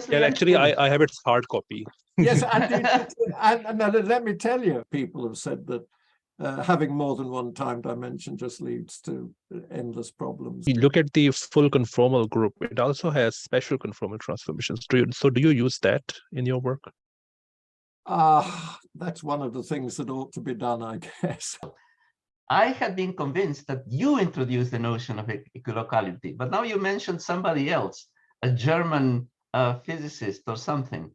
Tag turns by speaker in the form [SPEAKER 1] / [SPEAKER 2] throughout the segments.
[SPEAKER 1] Yeah, actually, I have its hard copy.
[SPEAKER 2] Yes, and let me tell you, people have said that having more than one time dimension just leads to endless problems.
[SPEAKER 1] You look at the full conformal group, it also has special conformal transformations. Do you use that in your work?
[SPEAKER 2] That's one of the things that ought to be done, I guess.
[SPEAKER 3] I had been convinced that you introduced the notion of equilocality, but now you mentioned somebody else, a German physicist or something.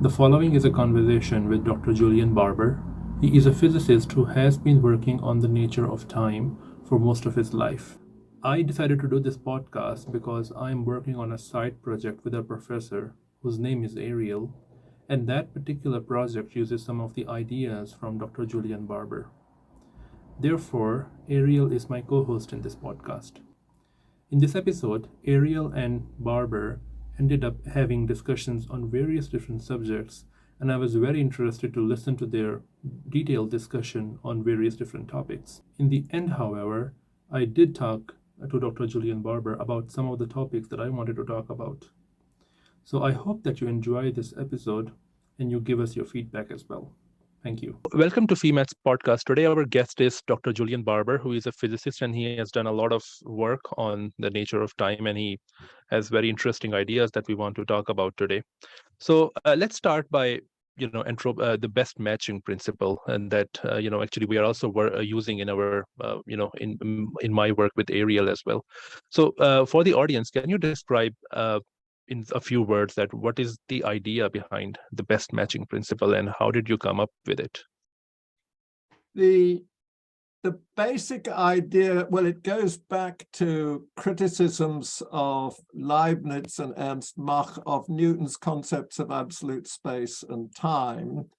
[SPEAKER 4] The following is a conversation with Dr. Julian Barber. He is a physicist who has been working on the nature of time for most of his life. I decided to do this podcast because I'm working on a side project with a professor whose name is Ariel, and that particular project uses some of the ideas from Dr. Julian Barber. Therefore, Ariel is my co-host in this podcast. In this episode, Ariel and Barber ended up having discussions on various different subjects, and I was very interested to listen to their detailed discussion on various different topics. In the end, however, I did talk to Dr. Julian Barber about some of the topics that I wanted to talk about. So I hope that you enjoy this episode and you give us your feedback as well. Thank you.
[SPEAKER 1] Welcome to FEMAT's podcast. Today, our guest is Dr. Julian Barber, who is a physicist, and he has done a lot of work on the nature of time, and he has very interesting ideas that we want to talk about today. So let's start by, the best matching principle, and that, actually we are also using in our, in my work with Ariel as well. So for the audience, can you describe in a few words that what is the idea behind the best matching principle and how did you come up with it?
[SPEAKER 2] The basic idea, well, it goes back to criticisms of Leibniz and Ernst Mach of Newton's concepts of absolute space and time,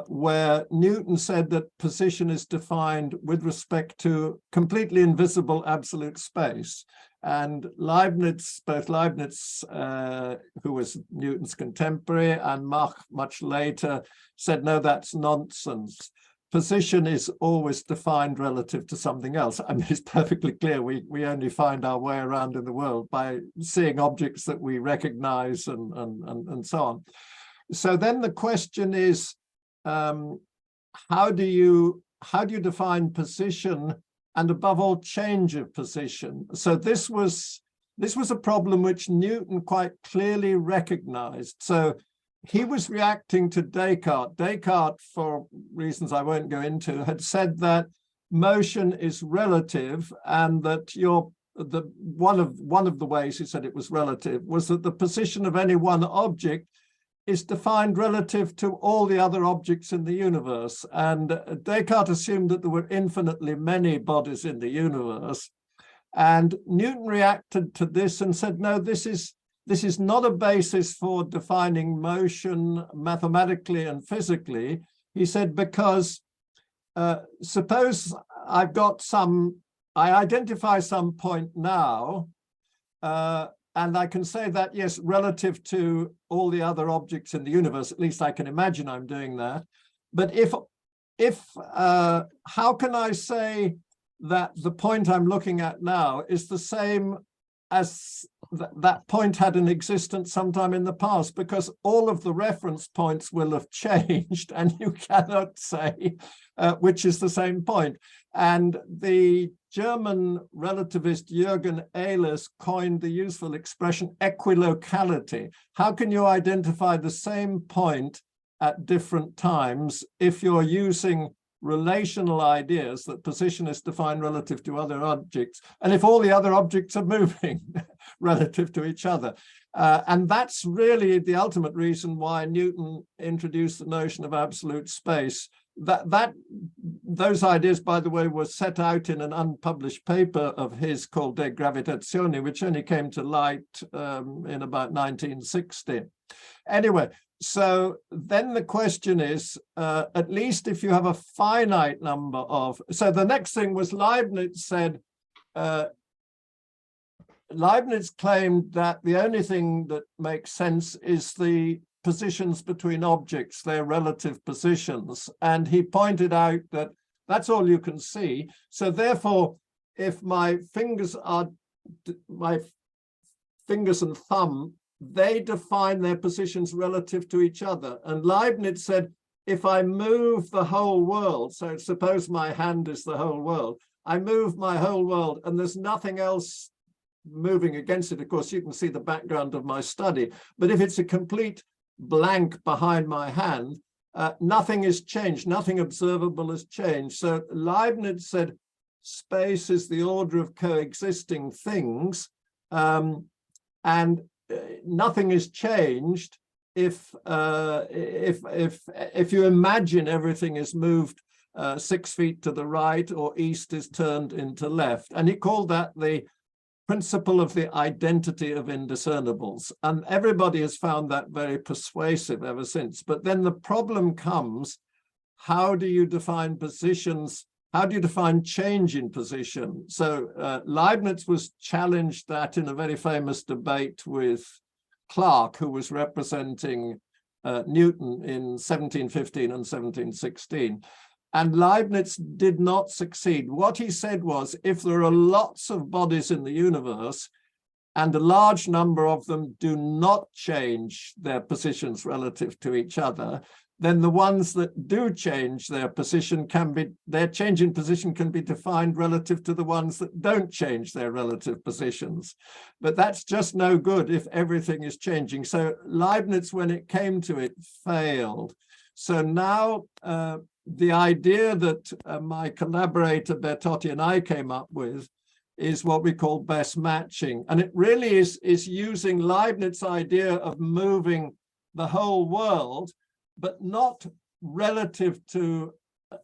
[SPEAKER 2] where Newton said that position is defined with respect to completely invisible absolute space. And both Leibniz, who was Newton's contemporary, and Mach much later said, no, that's nonsense. Position is always defined relative to something else. I mean, it's perfectly clear we only find our way around in the world by seeing objects that we recognize and so on. So then the question is, how do you define position, and above all, change of position? So this was a problem which Newton quite clearly recognized. So he was reacting to Descartes. Descartes, for reasons I won't go into, had said that motion is relative, and that one of the ways he said it was relative was that the position of any one object is defined relative to all the other objects in the universe. And Descartes assumed that there were infinitely many bodies in the universe. And Newton reacted to this and said, no, this is not a basis for defining motion mathematically and physically. He said, because suppose I identify some point now, and I can say that, yes, relative to all the other objects in the universe, at least I can imagine I'm doing that. But how can I say that the point I'm looking at now is the same as that point had an existence sometime in the past? Because all of the reference points will have changed, and you cannot say which is the same point. And the German relativist Jürgen Ehlers coined the useful expression equilocality. How can you identify the same point at different times if you're using relational ideas that position is defined relative to other objects, and if all the other objects are moving relative to each other? And that's really the ultimate reason why Newton introduced the notion of absolute space. Those ideas, by the way, were set out in an unpublished paper of his called De Gravitatione, which only came to light in about 1960. Anyway, so then the question is, at least if you have a finite number of, so the next thing was Leibniz said, Leibniz claimed that the only thing that makes sense is the positions between objects, their relative positions. And he pointed out that that's all you can see. So therefore, if my fingers and thumb, they define their positions relative to each other. And Leibniz said, if I move the whole world, so suppose my hand is the whole world, I move my whole world and there's nothing else moving against it. Of course, you can see the background of my study, but if it's a complete blank behind my hand, nothing is changed, nothing observable has changed. So Leibniz said space is the order of coexisting things, and nothing is changed if you imagine everything is moved 6 feet to the right or east is turned into left. And he called that the principle of the identity of indiscernibles. And everybody has found that very persuasive ever since. But then the problem comes, how do you define positions? How do you define change in position? So Leibniz was challenged that in a very famous debate with Clarke, who was representing Newton in 1715 and 1716. And Leibniz did not succeed. What he said was, if there are lots of bodies in the universe and a large number of them do not change their positions relative to each other, then the ones that do change their position their change in position can be defined relative to the ones that don't change their relative positions. But that's just no good if everything is changing. So Leibniz, when it came to it, failed. So now the idea that my collaborator Bertotti and I came up with is what we call best matching. And it really is using Leibniz's idea of moving the whole world, but not relative to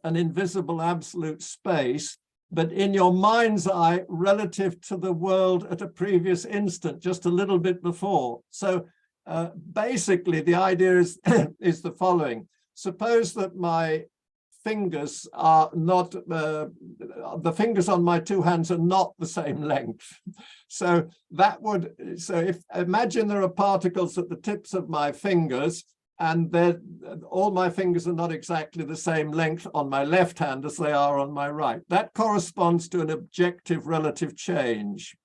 [SPEAKER 2] an invisible absolute space, but in your mind's eye, relative to the world at a previous instant, just a little bit before. So basically, the idea is, is the following. Suppose that my fingers are not, the fingers on my two hands are not the same length. So imagine there are particles at the tips of my fingers, and all my fingers are not exactly the same length on my left hand as they are on my right. That corresponds to an objective relative change.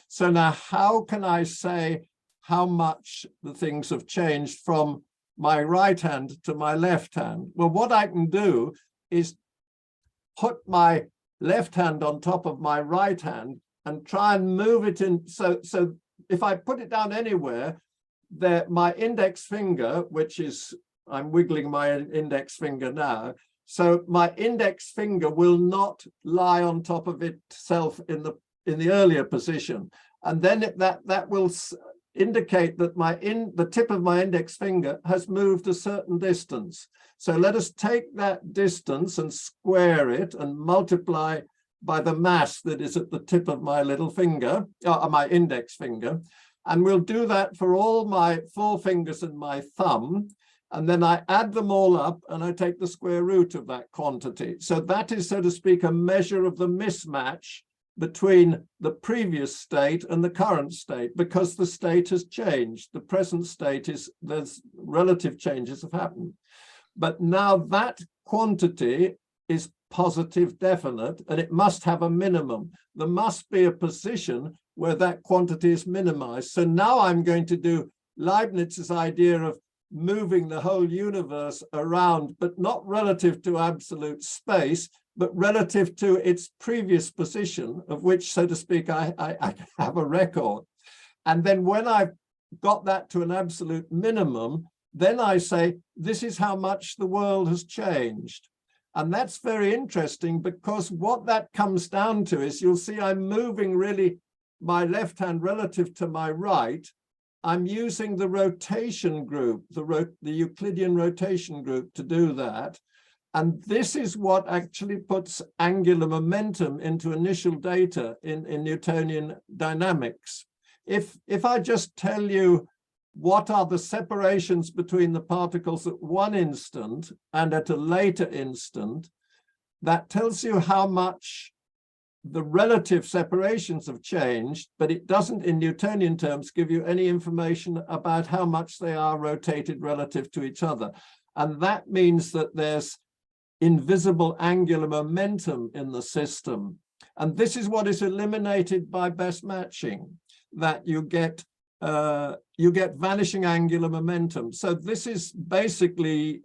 [SPEAKER 2] So now how can I say how much the things have changed from my right hand to my left hand? Well, what I can do is put my left hand on top of my right hand and try and move it in. So if I put it down anywhere, my index finger, which is, I'm wiggling my index finger now, so my index finger will not lie on top of itself in the earlier position. And then that will indicate that the tip of my index finger has moved a certain distance. So let us take that distance and square it and multiply by the mass that is at the tip of my little finger, my index finger. And we'll do that for all my forefingers and my thumb. And then I add them all up and I take the square root of that quantity. So that is, so to speak, a measure of the mismatch between the previous state and the current state, because the state has changed. The present state there's relative changes have happened. But now that quantity is positive definite, and it must have a minimum. There must be a position where that quantity is minimized. So now I'm going to do Leibniz's idea of moving the whole universe around, but not relative to absolute space, but relative to its previous position, of which, so to speak, I have a record. And then when I've got that to an absolute minimum, then I say, this is how much the world has changed. And that's very interesting, because what that comes down to is, you'll see I'm moving really my left hand relative to my right. I'm using the rotation group, the Euclidean rotation group, to do that. And this is what actually puts angular momentum into initial data in Newtonian dynamics. If I just tell you what are the separations between the particles at one instant and at a later instant, that tells you how much the relative separations have changed, but it doesn't, in Newtonian terms, give you any information about how much they are rotated relative to each other. And that means that there's invisible angular momentum in the system. And this is what is eliminated by best matching, that you get vanishing angular momentum. So this is basically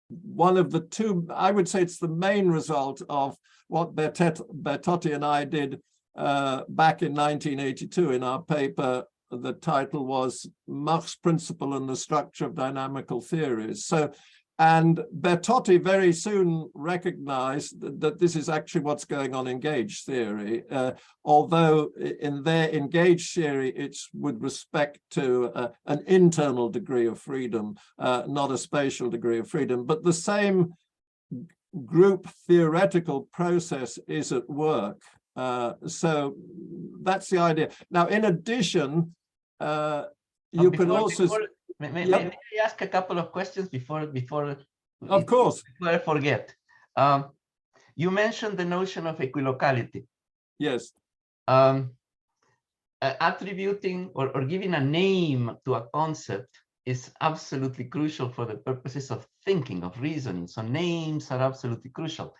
[SPEAKER 2] one of the two, I would say it's the main result of what Bertotti and I did back in 1982 in our paper. The title was Mach's Principle and the Structure of Dynamical Theories. So, and Bertotti very soon recognized that this is actually what's going on in gauge theory, although in their engaged theory, it's with respect to an internal degree of freedom, not a spatial degree of freedom, but the same group theoretical process is at work. So that's the idea. Now, in addition, you can also...
[SPEAKER 3] May I ask a couple of questions before
[SPEAKER 2] Of course.
[SPEAKER 3] Before I forget. You mentioned the notion of equilocality.
[SPEAKER 2] Yes.
[SPEAKER 3] Attributing or giving a name to a concept is absolutely crucial for the purposes of thinking, of reasoning. So names are absolutely crucial.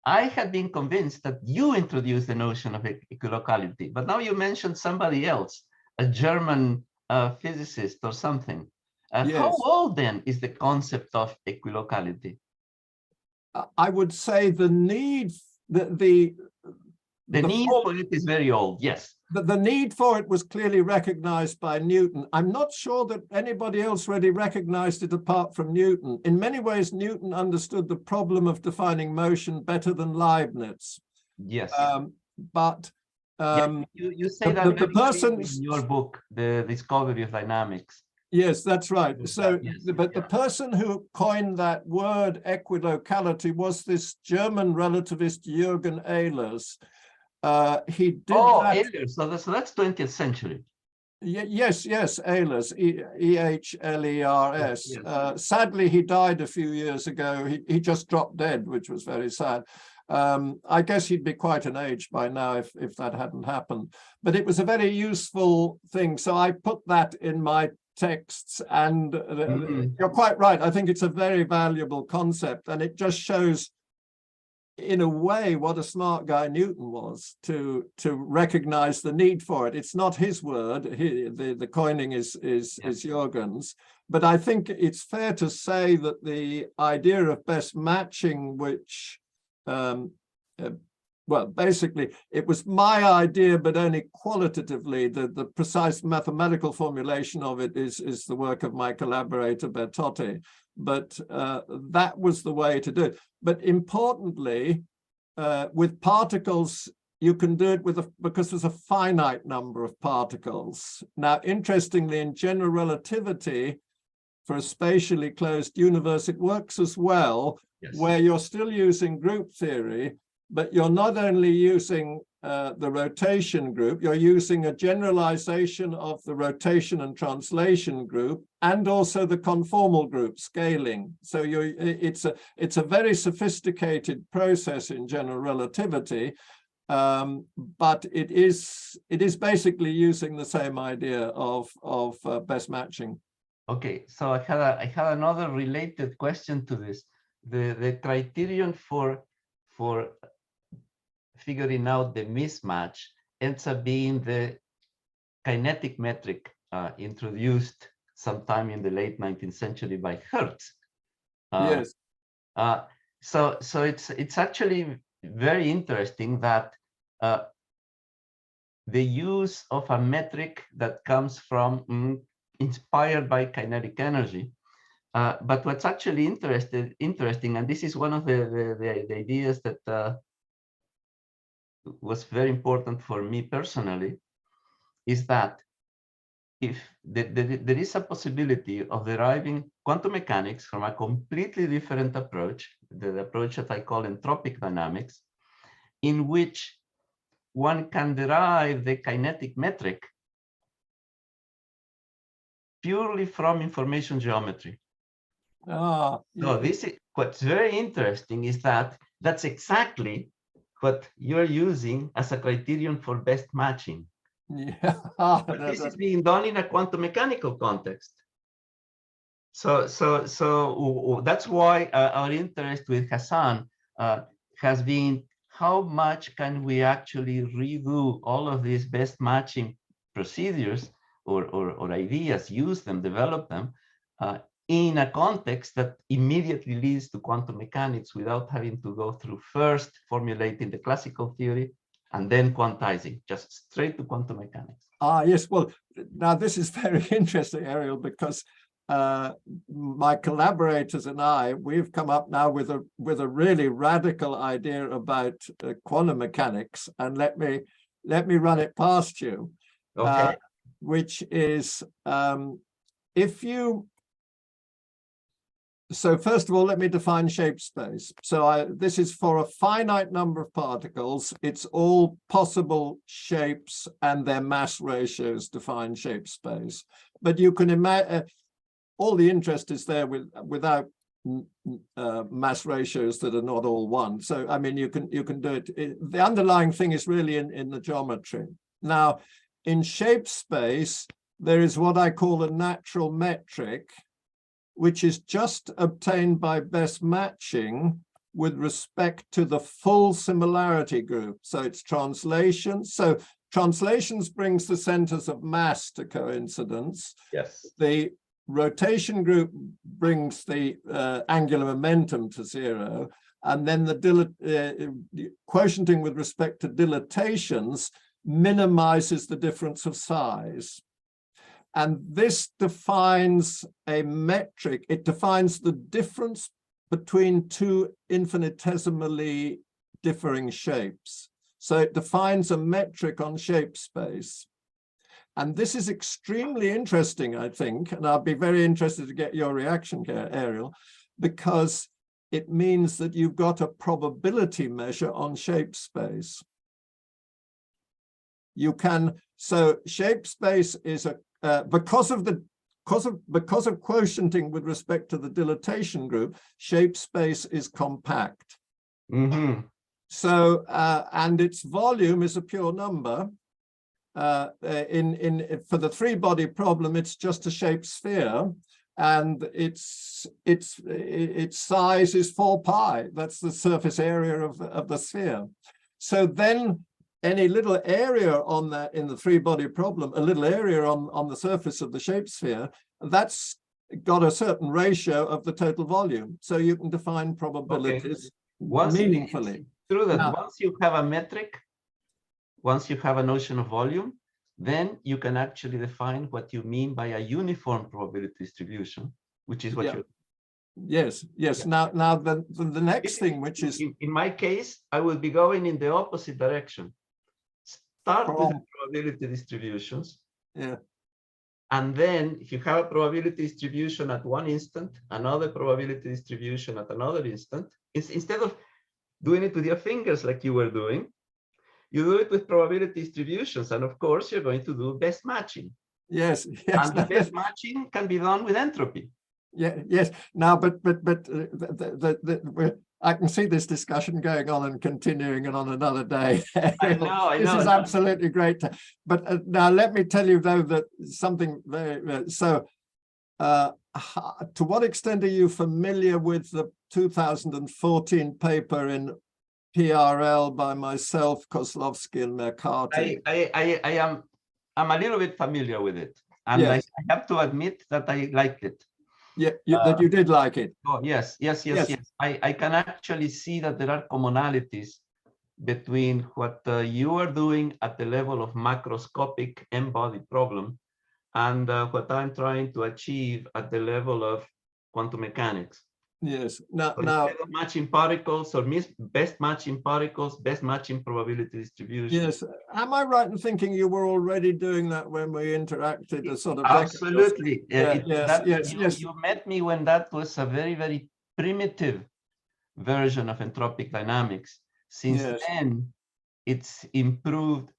[SPEAKER 3] I had been convinced that you introduced the notion of equilocality, but now you mentioned somebody else, a German physicist or something.
[SPEAKER 2] Yes.
[SPEAKER 3] How old then is the concept of equilocality?
[SPEAKER 2] I would say the need,
[SPEAKER 3] The need for it is very old, yes.
[SPEAKER 2] The need for it was clearly recognized by Newton. I'm not sure that anybody else really recognized it apart from Newton. In many ways, Newton understood the problem of defining motion better than Leibniz.
[SPEAKER 3] Yes. You say that
[SPEAKER 2] the person
[SPEAKER 3] in your book, The Discovery of Dynamics.
[SPEAKER 2] Yes, that's right. So,
[SPEAKER 3] yes,
[SPEAKER 2] but the person who coined that word equilocality was this German relativist Jürgen Ehlers. He did that.
[SPEAKER 3] Ehlers. So that's 20th century.
[SPEAKER 2] Yes, Ehlers, E-H-L-E-R-S.
[SPEAKER 3] Yes.
[SPEAKER 2] Sadly, he died a few years ago. He just dropped dead, which was very sad. I guess he'd be quite an age by now if that hadn't happened. But it was a very useful thing. So I put that in my texts, and you're quite right. I think it's a very valuable concept, and it just shows in a way what a smart guy Newton was to recognize the need for it. It's not his word. The coining is Jürgen's, but I think it's fair to say that the idea of best matching, which well, basically, it was my idea, but only qualitatively. The precise mathematical formulation of it is the work of my collaborator, Bertotti. But that was the way to do it. But importantly, with particles, you can do it because there's a finite number of particles. Now, interestingly, in general relativity, for a spatially closed universe, it works as well, yes, where you're still using group theory, but you're not only using the rotation group, you're using a generalization of the rotation and translation group, and also the conformal group scaling. So it's a very sophisticated process in general relativity, but it is basically using the same idea of best matching.
[SPEAKER 3] Okay, so I had another related question to this. The criterion for figuring out the mismatch ends up being the kinetic metric introduced sometime in the late 19th century by Hertz.
[SPEAKER 2] Yes.
[SPEAKER 3] So it's actually very interesting that the use of a metric that comes from inspired by kinetic energy. But what's actually interesting, and this is one of the ideas that was very important for me personally, is that if there is a possibility of deriving quantum mechanics from a completely different approach, the approach that I call entropic dynamics, in which one can derive the kinetic metric purely from information geometry. So this is what's very interesting, is that that's exactly what you're using as a criterion for best matching.
[SPEAKER 2] Yeah.
[SPEAKER 3] But this is being done in a quantum mechanical context. So that's why our interest with Hassan has been how much can we actually redo all of these best matching procedures or ideas, use them, develop them in a context that immediately leads to quantum mechanics without having to go through first formulating the classical theory and then quantizing, just straight to quantum mechanics.
[SPEAKER 2] Yes. Well, now this is very interesting, Ariel, because my collaborators and I, we've come up now with a really radical idea about quantum mechanics, and let me run it past you.
[SPEAKER 3] Okay.
[SPEAKER 2] Which is if you. So first of all, let me define shape space. So this is for a finite number of particles. It's all possible shapes and their mass ratios define shape space. But you can imagine all the interest is there without mass ratios that are not all one. So I mean, you can do it. The underlying thing is really in the geometry. Now, in shape space, there is what I call a natural metric, which is just obtained by best matching with respect to the full similarity group. So it's translations. So translations brings the centers of mass to coincidence.
[SPEAKER 3] Yes.
[SPEAKER 2] The rotation group brings the angular momentum to zero. And then the quotienting with respect to dilatations minimizes the difference of size. And this defines a metric. It defines the difference between two infinitesimally differing shapes. So it defines a metric on shape space. And this is extremely interesting, I think, and I'll be very interested to get your reaction here, Ariel, because it means that you've got a probability measure on shape space. You can, so shape space is a because of quotienting with respect to the dilatation group, shape space is compact.
[SPEAKER 3] Mm-hmm.
[SPEAKER 2] So and its volume is a pure number. For the three-body problem, it's just a shaped sphere, and its size is 4 pi. That's the surface area of the sphere. So then any little area on that in the three-body problem, a little area on the surface of the shape sphere, that's got a certain ratio of the total volume. So you can define probabilities meaningfully.
[SPEAKER 3] True that
[SPEAKER 2] Now,
[SPEAKER 3] once you have a metric, once you have a notion of volume, then you can actually define what you mean by a uniform probability distribution, which is what you're.
[SPEAKER 2] Yes. Yeah. Now the next thing, which is
[SPEAKER 3] in my case, I will be going in the opposite direction. Start with the probability distributions.
[SPEAKER 2] Yeah.
[SPEAKER 3] And then if you have a probability distribution at one instant, another probability distribution at another instant, instead of doing it with your fingers like you were doing, you do it with probability distributions. And of course, you're going to do best matching.
[SPEAKER 2] Yes.
[SPEAKER 3] And the best matching can be done with entropy.
[SPEAKER 2] Yeah. Yes. Now, but I can see this discussion going on and continuing and on another day.
[SPEAKER 3] I know.
[SPEAKER 2] This is absolutely great. But now let me tell you, though, that something very, to what extent are you familiar with the 2014 paper in PRL by myself, Kozlowski, and Mercati?
[SPEAKER 3] I'm a little bit familiar with it. And yes. I have to admit that I liked it.
[SPEAKER 2] Yeah, that you did like it.
[SPEAKER 3] Oh, yes. I can actually see that there are commonalities between what you are doing at the level of macroscopic n-body problem and what I'm trying to achieve at the level of quantum mechanics.
[SPEAKER 2] Yes.
[SPEAKER 3] Now instead of matching particles or best matching particles, best matching probability distribution.
[SPEAKER 2] Yes. Am I right in thinking you were already doing that when we interacted? A sort of
[SPEAKER 3] absolutely.
[SPEAKER 2] Yes.
[SPEAKER 3] You met me when that was a very, very primitive version of entropic dynamics. Since then, it's improved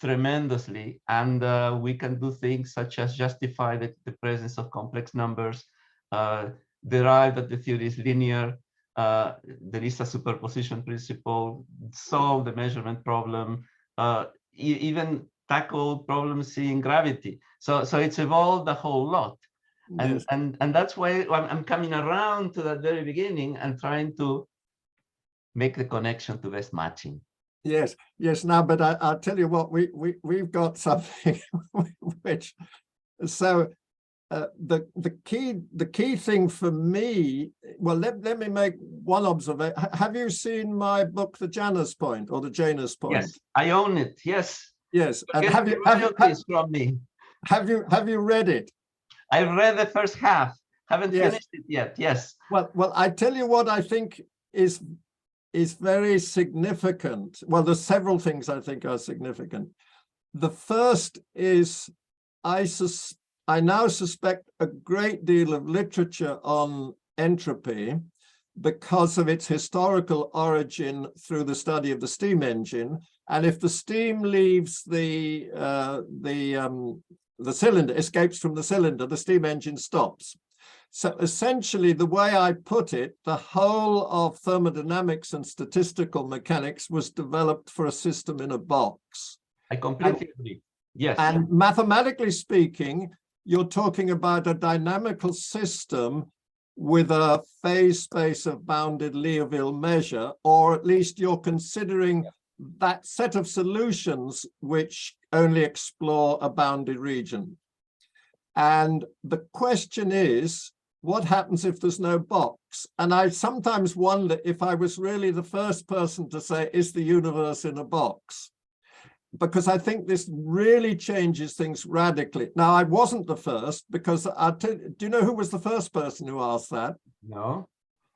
[SPEAKER 3] tremendously, and we can do things such as justify the presence of complex numbers, derive that the theory is linear, There is a superposition principle, solve the measurement problem, even tackle problems in gravity. So it's evolved a whole lot.
[SPEAKER 2] Yes.
[SPEAKER 3] And that's why I'm coming around to that very beginning and trying to make the connection to best matching.
[SPEAKER 2] Yes, yes. Now, but I'll tell you what, we've got something which, so the key thing for me, well, let me make one observation. Have you seen my book, The Janus Point, or The Janus Point?
[SPEAKER 3] Yes, I own it. Yes.
[SPEAKER 2] Yes. And
[SPEAKER 3] Get
[SPEAKER 2] have
[SPEAKER 3] the
[SPEAKER 2] you
[SPEAKER 3] royalties from me.
[SPEAKER 2] have you read it?
[SPEAKER 3] I read the first half. Haven't
[SPEAKER 2] Yes.
[SPEAKER 3] finished it yet. Yes.
[SPEAKER 2] Well, I tell you what I think is very significant. Well, there's several things I think are significant. The first is I now suspect a great deal of literature on entropy because of its historical origin through the study of the steam engine. And if the steam leaves the cylinder, escapes from the cylinder, the steam engine stops. So essentially, the way I put it, the whole of thermodynamics and statistical mechanics was developed for a system in a box.
[SPEAKER 3] I completely agree. Yes.
[SPEAKER 2] And mathematically speaking, you're talking about a dynamical system with a phase space of bounded Liouville measure, or at least you're considering that set of solutions which only explore a bounded region. And the question is, what happens if there's no box? And I sometimes wonder if I was really the first person to say, is the universe in a box? Because I think this really changes things radically. Now, I wasn't the first, because do you know who was the first person who asked that?
[SPEAKER 3] No.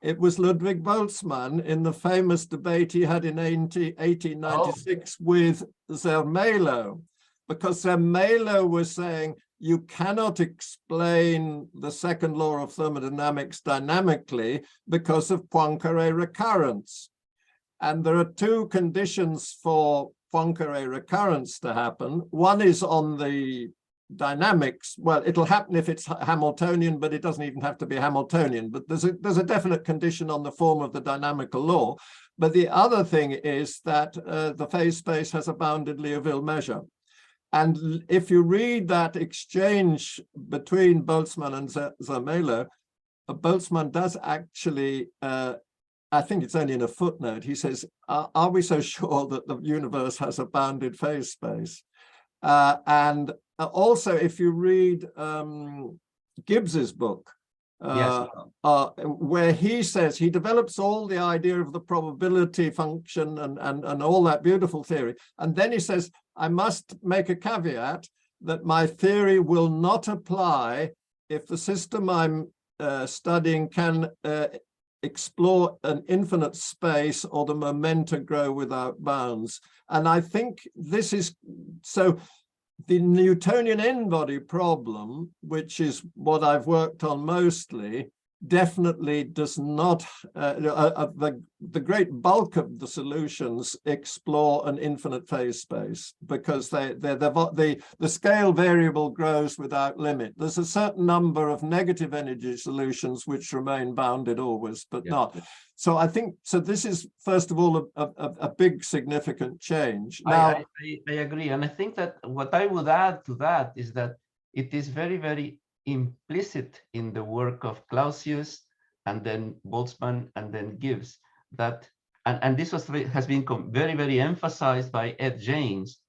[SPEAKER 2] It was Ludwig Boltzmann in the famous debate he had in 1896 with Zermelo, because Zermelo was saying, you cannot explain the second law of thermodynamics dynamically because of Poincaré recurrence. And there are two conditions for Poincaré recurrence to happen. One is on the dynamics. Well, it'll happen if it's Hamiltonian, but it doesn't even have to be Hamiltonian. But there's a definite condition on the form of the dynamical law. But the other thing is that the phase space has a bounded Liouville measure. And if you read that exchange between Boltzmann and Zermelo, Boltzmann does actually, I think it's only in a footnote, he says, are we so sure that the universe has a bounded phase space? And also, if you read Gibbs's book,
[SPEAKER 3] Yes.
[SPEAKER 2] where he says he develops all the idea of the probability function and all that beautiful theory. And then he says, I must make a caveat that my theory will not apply if the system I'm studying can explore an infinite space or the momenta grow without bounds. And I think this is, so the Newtonian n-body problem, which is what I've worked on mostly, definitely does not, the great bulk of the solutions explore an infinite phase space because the scale variable grows without limit. There's a certain number of negative energy solutions which remain bounded always, but not. So I think, so this is, first of all, a big significant change. Now,
[SPEAKER 3] I agree. And I think that what I would add to that is that it is very, very implicit in the work of Clausius and then Boltzmann and then Gibbs that, and this has been very, very emphasized by Ed James,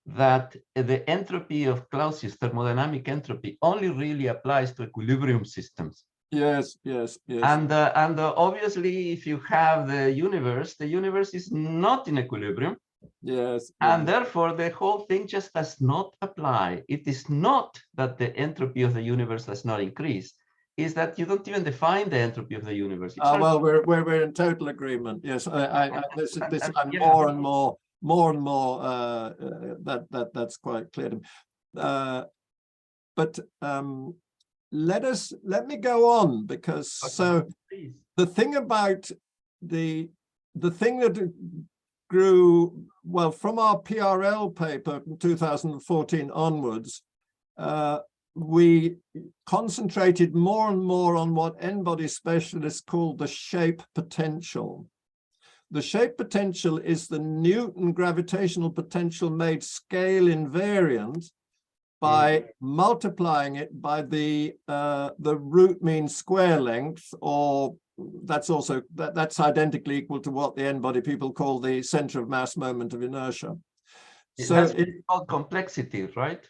[SPEAKER 3] that the entropy of Clausius, thermodynamic entropy, only really applies to equilibrium systems.
[SPEAKER 2] Yes.
[SPEAKER 3] And obviously, if you have the universe is not in equilibrium.
[SPEAKER 2] Yes.
[SPEAKER 3] And therefore, the whole thing just does not apply. It is not that the entropy of the universe does not increase. Is that you don't even define the entropy of the universe.
[SPEAKER 2] Well, we're in total agreement. Yes, I'm more and more. That's quite clear to me. But let me go on, because so the thing about the thing that grew, well, from our PRL paper in 2014 onwards, we concentrated more and more on what n-body specialists call the shape potential. The shape potential is the Newton gravitational potential made scale invariant by multiplying it by the root mean square length, or that's also that's identically equal to what the n-body people call the center of mass moment of inertia. So
[SPEAKER 3] it's called complexity, right?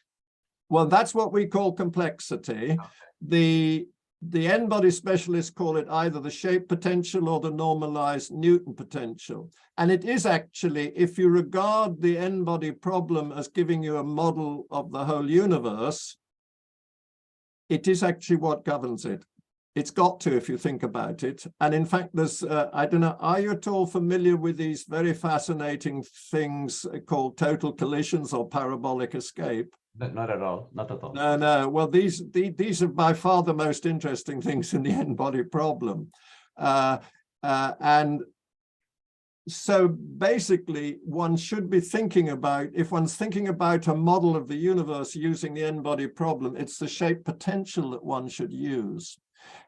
[SPEAKER 2] Well, that's what we call complexity. The n-body specialists call it either the shape potential or the normalized Newton potential. And it is actually, if you regard the n-body problem as giving you a model of the whole universe, it is actually what governs it. It's got to, if you think about it. And in fact, there's, I don't know, are you at all familiar with these very fascinating things called total collisions or parabolic escape?
[SPEAKER 3] Not at all, not at all.
[SPEAKER 2] No. Well, these are by far the most interesting things in the n-body problem. And so basically, one should be thinking about, if one's thinking about a model of the universe using the n-body problem, it's the shape potential that one should use.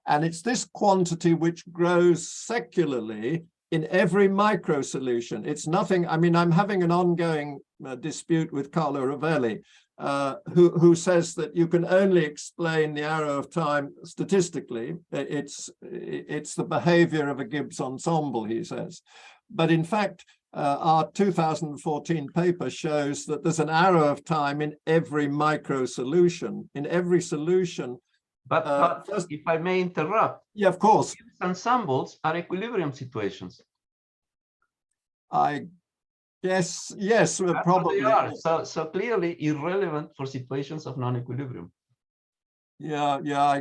[SPEAKER 2] And it's this quantity which grows secularly in every micro solution. It's nothing, I mean, I'm having an ongoing dispute with Carlo Rovelli, who says that you can only explain the arrow of time statistically. It's the behavior of a Gibbs ensemble, he says. But in fact, our 2014 paper shows that there's an arrow of time in every micro solution, in every solution.
[SPEAKER 3] But first, if I may interrupt.
[SPEAKER 2] Yeah, of course.
[SPEAKER 3] Gibbs ensembles are equilibrium situations.
[SPEAKER 2] I guess, yes, probably.
[SPEAKER 3] They are. So clearly irrelevant for situations of non-equilibrium.
[SPEAKER 2] Yeah,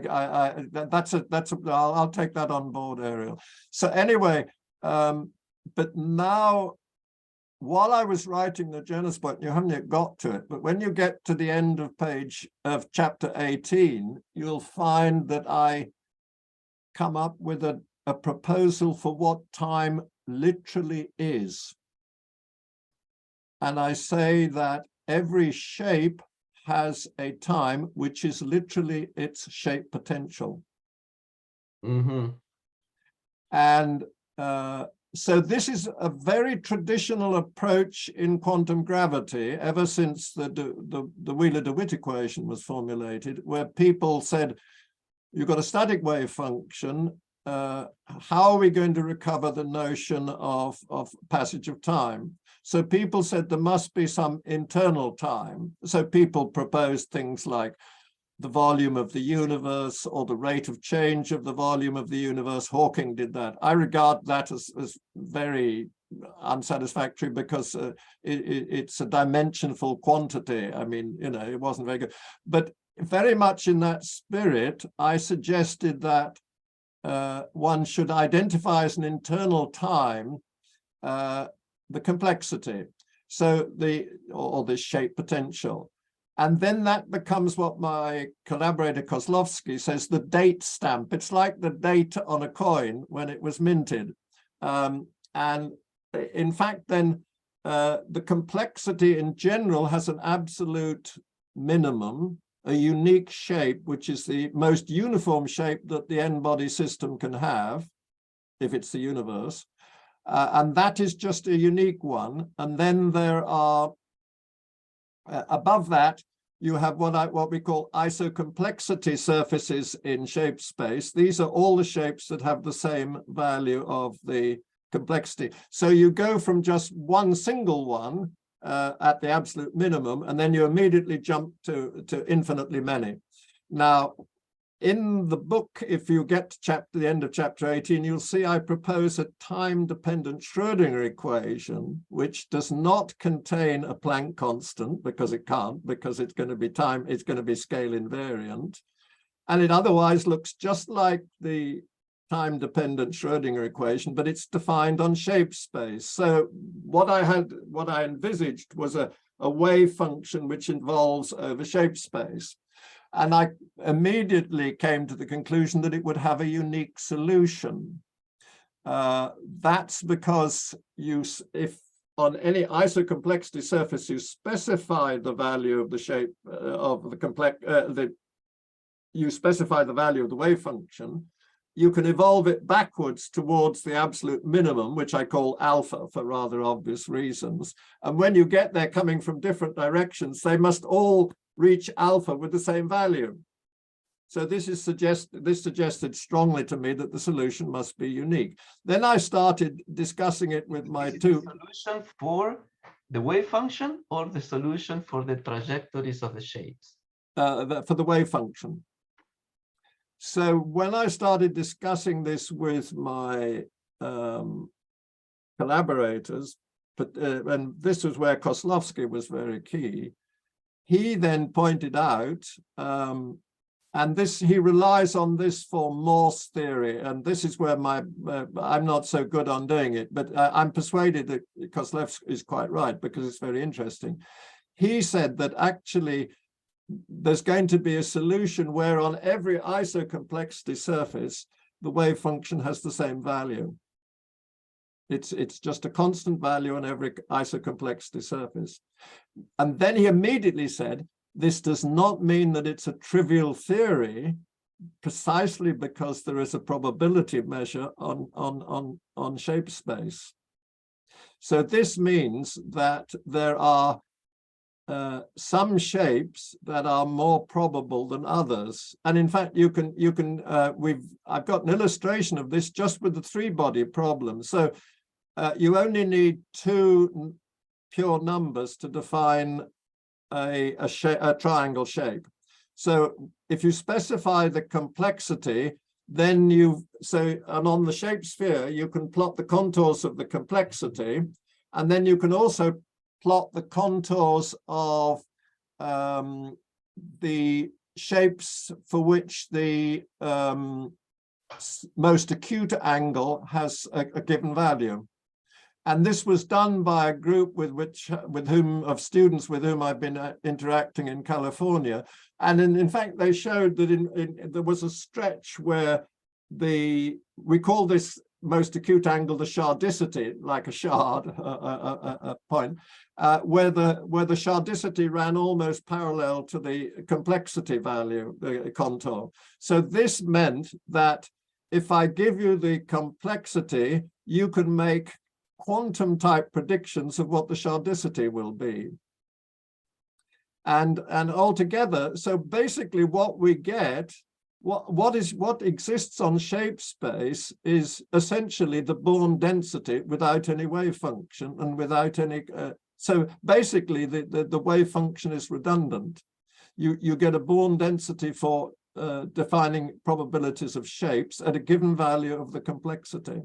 [SPEAKER 2] I'll take that on board, Ariel. So anyway, but now, while I was writing the Jonas book, you haven't yet got to it, but when you get to the end of chapter 18, you'll find that I come up with a proposal for what time literally is. And I say that every shape has a time which is literally its shape potential.
[SPEAKER 3] Mm-hmm.
[SPEAKER 2] And so this is a very traditional approach in quantum gravity ever since the Wheeler-DeWitt equation was formulated, where people said, you've got a static wave function, how are we going to recover the notion of passage of time? So people said there must be some internal time. So people proposed things like the volume of the universe or the rate of change of the volume of the universe. Hawking did that. I regard that as very unsatisfactory because it's a dimensionful quantity. I mean, you know, it wasn't very good. But very much in that spirit, I suggested that one should identify as an internal time the complexity, so the shape potential. And then that becomes what my collaborator Kozlowski says, the date stamp. It's like the date on a coin when it was minted. And in fact, then the complexity in general has an absolute minimum, a unique shape, which is the most uniform shape that the n-body system can have, if it's the universe. And that is just a unique one. And then there are, above that, you have what we call isocomplexity surfaces in shape space. These are all the shapes that have the same value of the complexity. So you go from just one single one at the absolute minimum, and then you immediately jump to infinitely many. Now, in the book, if you get to the end of chapter 18, you'll see I propose a time-dependent Schrödinger equation, which does not contain a Planck constant, because it can't, because it's going to be it's going to be scale invariant. And it otherwise looks just like the time-dependent Schrödinger equation, but it's defined on shape space. So what I envisaged was a wave function which involves over shape space. And I immediately came to the conclusion that it would have a unique solution. That's because if on any isocomplexity surface you specify the value of the shape of the you specify the value of the wave function, you can evolve it backwards towards the absolute minimum, which I call alpha for rather obvious reasons. And when you get there coming from different directions, they must all reach alpha with the same value. So this suggested strongly to me that the solution must be unique. Then I started discussing it with my two.
[SPEAKER 3] Solution for the wave function or the solution for the trajectories of the shapes?
[SPEAKER 2] For the wave function. So when I started discussing this with my collaborators, and this was where Kozlowski was very key, he then pointed out, and this he relies on this for Morse theory, and this is where I'm not so good on doing it, but I'm persuaded that Kozlowski is quite right because it's very interesting. He said that actually there's going to be a solution where on every isocomplexity surface, the wave function has the same value. It's just a constant value on every isocomplexity surface. And then he immediately said, this does not mean that it's a trivial theory, precisely because there is a probability measure on shape space. So this means that there are some shapes that are more probable than others, and in fact, I've got an illustration of this just with the three-body problem. So you only need two pure numbers to define a triangle shape. So if you specify the complexity, then and on the shape sphere, you can plot the contours of the complexity, and then you can also plot the contours of the shapes for which the most acute angle has a given value. And this was done by a group of students with whom I've been interacting in California. And in fact, they showed that there was a stretch where we call this most acute angle the shardicity, like a shard, a point, where the shardicity ran almost parallel to the complexity value, the contour. So this meant that if I give you the complexity, you can make quantum type predictions of what the shardicity will be. And altogether, so basically what we get, what exists on shape space is essentially the Born density without any wave function and without any, so basically the wave function is redundant. You get a Born density for defining probabilities of shapes at a given value of the complexity.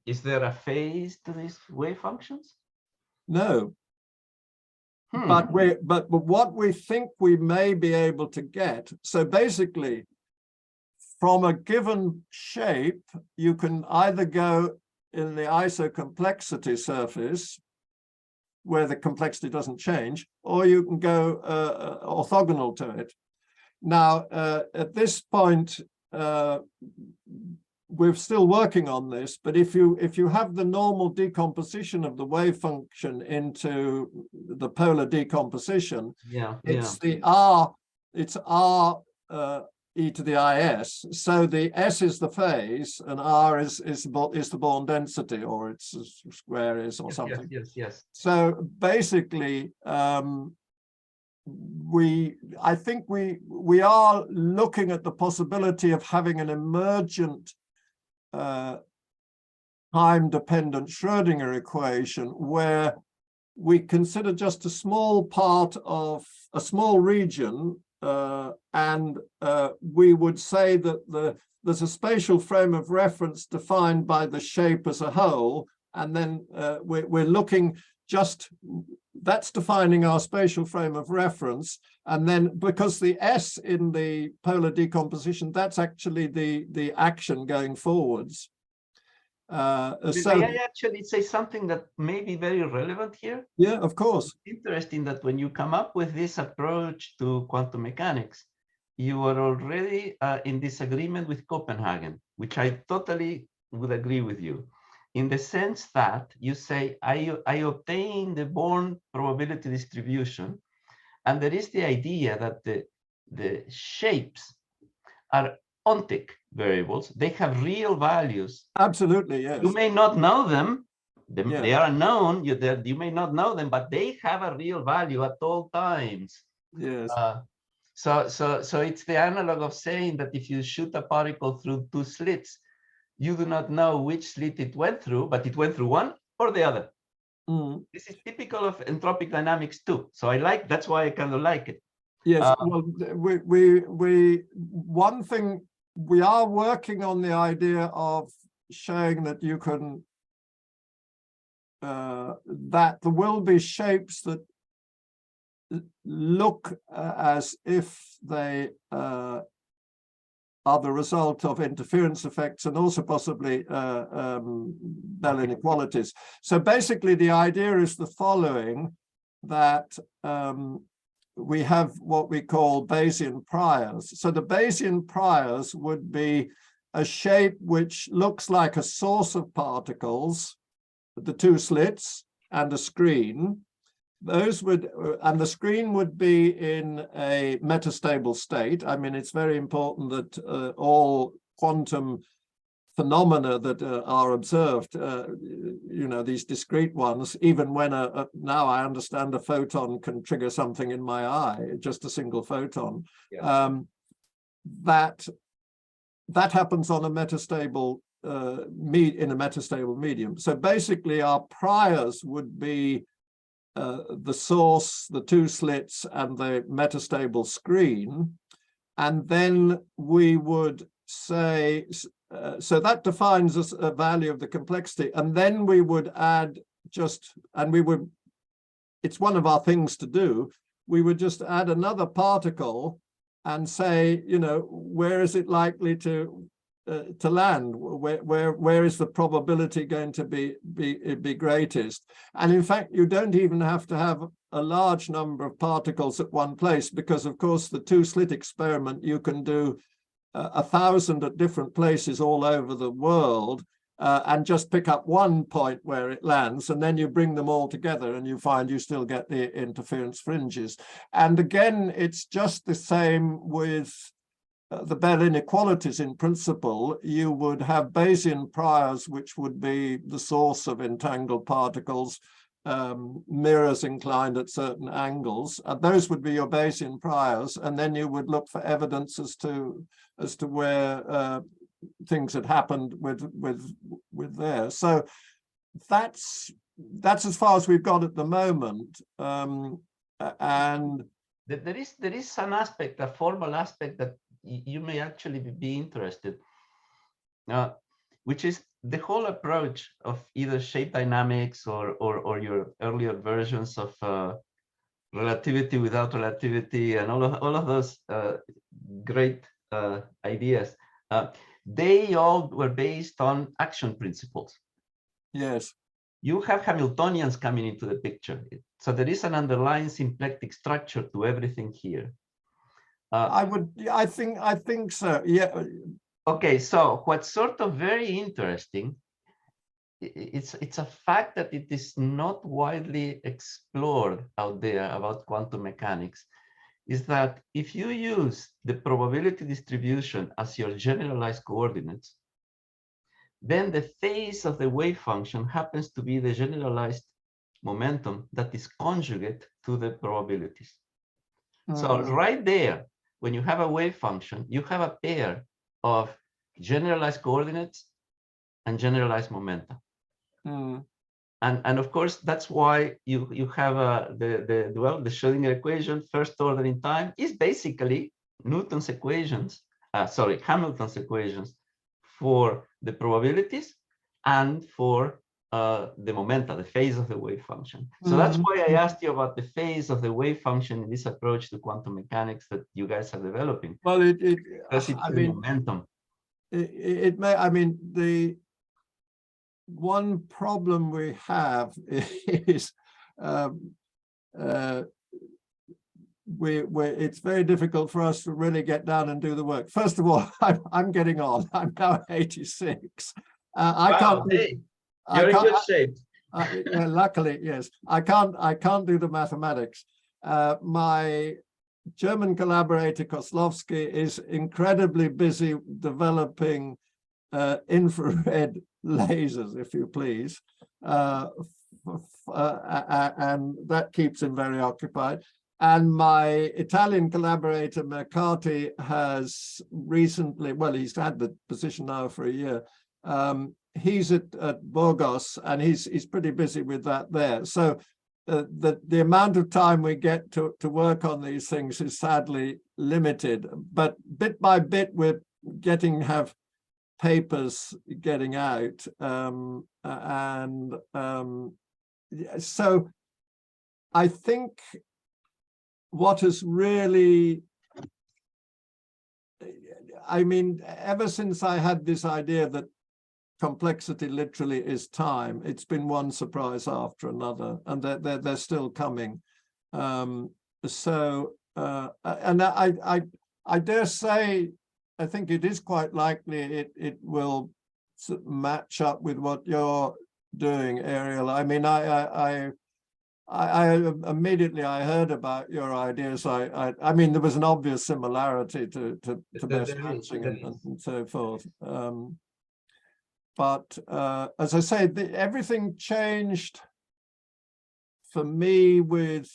[SPEAKER 3] Is there a phase to these wave functions?
[SPEAKER 2] No. But what we think we may be able to get, so basically from a given shape, you can either go in the isocomplexity surface where the complexity doesn't change, or you can go orthogonal to it. Now, at this point, we're still working on this, but if you have the normal decomposition of the wave function into the polar decomposition, it's R e to the is. So the S is the phase, and R is the Born density, or its square is, or something.
[SPEAKER 3] Yes.
[SPEAKER 2] So basically, I think we are looking at the possibility of having an emergent time-dependent Schrödinger equation where we consider just a small part of a small region, and we would say that there's a spatial frame of reference defined by the shape as a whole, and then we're looking that's defining our spatial frame of reference. And then because the S in the polar decomposition, that's actually the action going forwards.
[SPEAKER 3] May I actually say something that may be very relevant here?
[SPEAKER 2] Yeah, of course.
[SPEAKER 3] It's interesting that when you come up with this approach to quantum mechanics, you are already in disagreement with Copenhagen, which I totally would agree with you, in the sense that you say, I obtain the Born probability distribution, and there is the idea that the shapes are ontic variables. They have real values.
[SPEAKER 2] Absolutely, yes.
[SPEAKER 3] You may not know them. They
[SPEAKER 2] Yeah.
[SPEAKER 3] are unknown. You may not know them, but they have a real value at all times.
[SPEAKER 2] Yes.
[SPEAKER 3] So it's the analog of saying that if you shoot a particle through two slits, you do not know which slit it went through, but it went through one or the other.
[SPEAKER 2] Mm.
[SPEAKER 3] This is typical of entropic dynamics too. So that's why I kind of like it.
[SPEAKER 2] Yes. Well, one thing, we are working on the idea of showing that you can, that there will be shapes that look as if they are the result of interference effects and also possibly Bell inequalities. So basically the idea is the following, that we have what we call Bayesian priors. So the Bayesian priors would be a shape which looks like a source of particles, the two slits and a screen. Those would, and the screen would be in a metastable state. I mean, it's very important that all quantum phenomena that are observed, these discrete ones, even when now I understand a photon can trigger something in my eye, just a single photon, yeah. That happens on a metastable in a metastable medium. So basically our priors would be the source, the two slits, and the metastable screen. And then we would say, so that defines a value of the complexity. And then we would add it's one of our things to do, we would just add another particle and say, where is it likely to land? Where is the probability going to be greatest? And in fact, you don't even have to have a large number of particles at one place, because of course the two slit experiment, you can do 1,000 at different places all over the world and just pick up one point where it lands, and then you bring them all together and you find you still get the interference fringes. And again, it's just the same with the Bell inequalities. In principle, you would have Bayesian priors, which would be the source of entangled particles, mirrors inclined at certain angles. Those would be your Bayesian priors, and then you would look for evidence as to where things had happened with there. So that's as far as we've got at the moment. And
[SPEAKER 3] there is an aspect, a formal aspect that you may actually be interested, which is the whole approach of either shape dynamics or your earlier versions of relativity without relativity and all of those great ideas. They all were based on action principles.
[SPEAKER 2] Yes.
[SPEAKER 3] You have Hamiltonians coming into the picture. So there is an underlying symplectic structure to everything here.
[SPEAKER 2] I think so. Yeah.
[SPEAKER 3] Okay, so what's sort of very interesting, it's a fact that it is not widely explored out there about quantum mechanics, is that if you use the probability distribution as your generalized coordinates, then the phase of the wave function happens to be the generalized momentum that is conjugate to the probabilities. So right there, when you have a wave function, you have a pair of generalized coordinates and generalized momenta. And of course, that's why you have the Schrödinger equation, first order in time, is basically Newton's equations, Hamilton's equations for the probabilities and for the momenta, the phase of the wave function. So that's why I asked you about the phase of the wave function in this approach to quantum mechanics that you guys are developing.
[SPEAKER 2] Well,
[SPEAKER 3] because it's the momentum.
[SPEAKER 2] It may, I mean, the one problem we have is it's very difficult for us to really get down and do the work. First of all, I'm getting on. I'm now 86. I can't.
[SPEAKER 3] Hey, you're in good shape.
[SPEAKER 2] Yeah, luckily, yes. I can't do the mathematics. My German collaborator Kozlowski is incredibly busy developing infrared lasers, if you please, and that keeps him very occupied. And my Italian collaborator Mercati has recently, well, he's had the position now for a year. He's at Burgos, and he's pretty busy with that there. So the amount of time we get to work on these things is sadly limited. But bit by bit, we're have papers getting out, so I think what has really, I mean, ever since I had this idea that complexity literally is time, it's been one surprise after another, and they're still coming. And I dare say, I think it is quite likely it will match up with what you're doing, Ariel. I mean, I immediately I heard about your ideas. I mean, there was an obvious similarity to best matching and so forth. But as I say, everything changed for me with,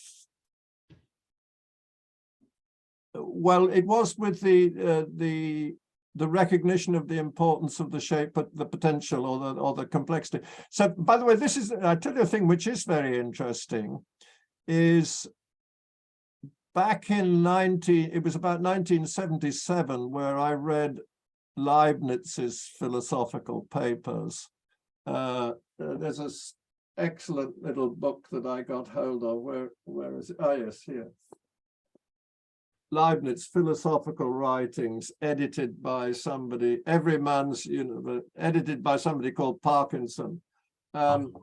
[SPEAKER 2] well, it was with the recognition of the importance of the shape, but the potential or the complexity. So, by the way, this is, I tell you a thing which is very interesting, is back in it was about 1977 where I read Leibniz's philosophical papers. There's this excellent little book that I got hold of. Where is it? Oh, yes, here. Leibniz Philosophical Writings, edited by somebody, Everyman's Universe, edited by somebody called Parkinson. And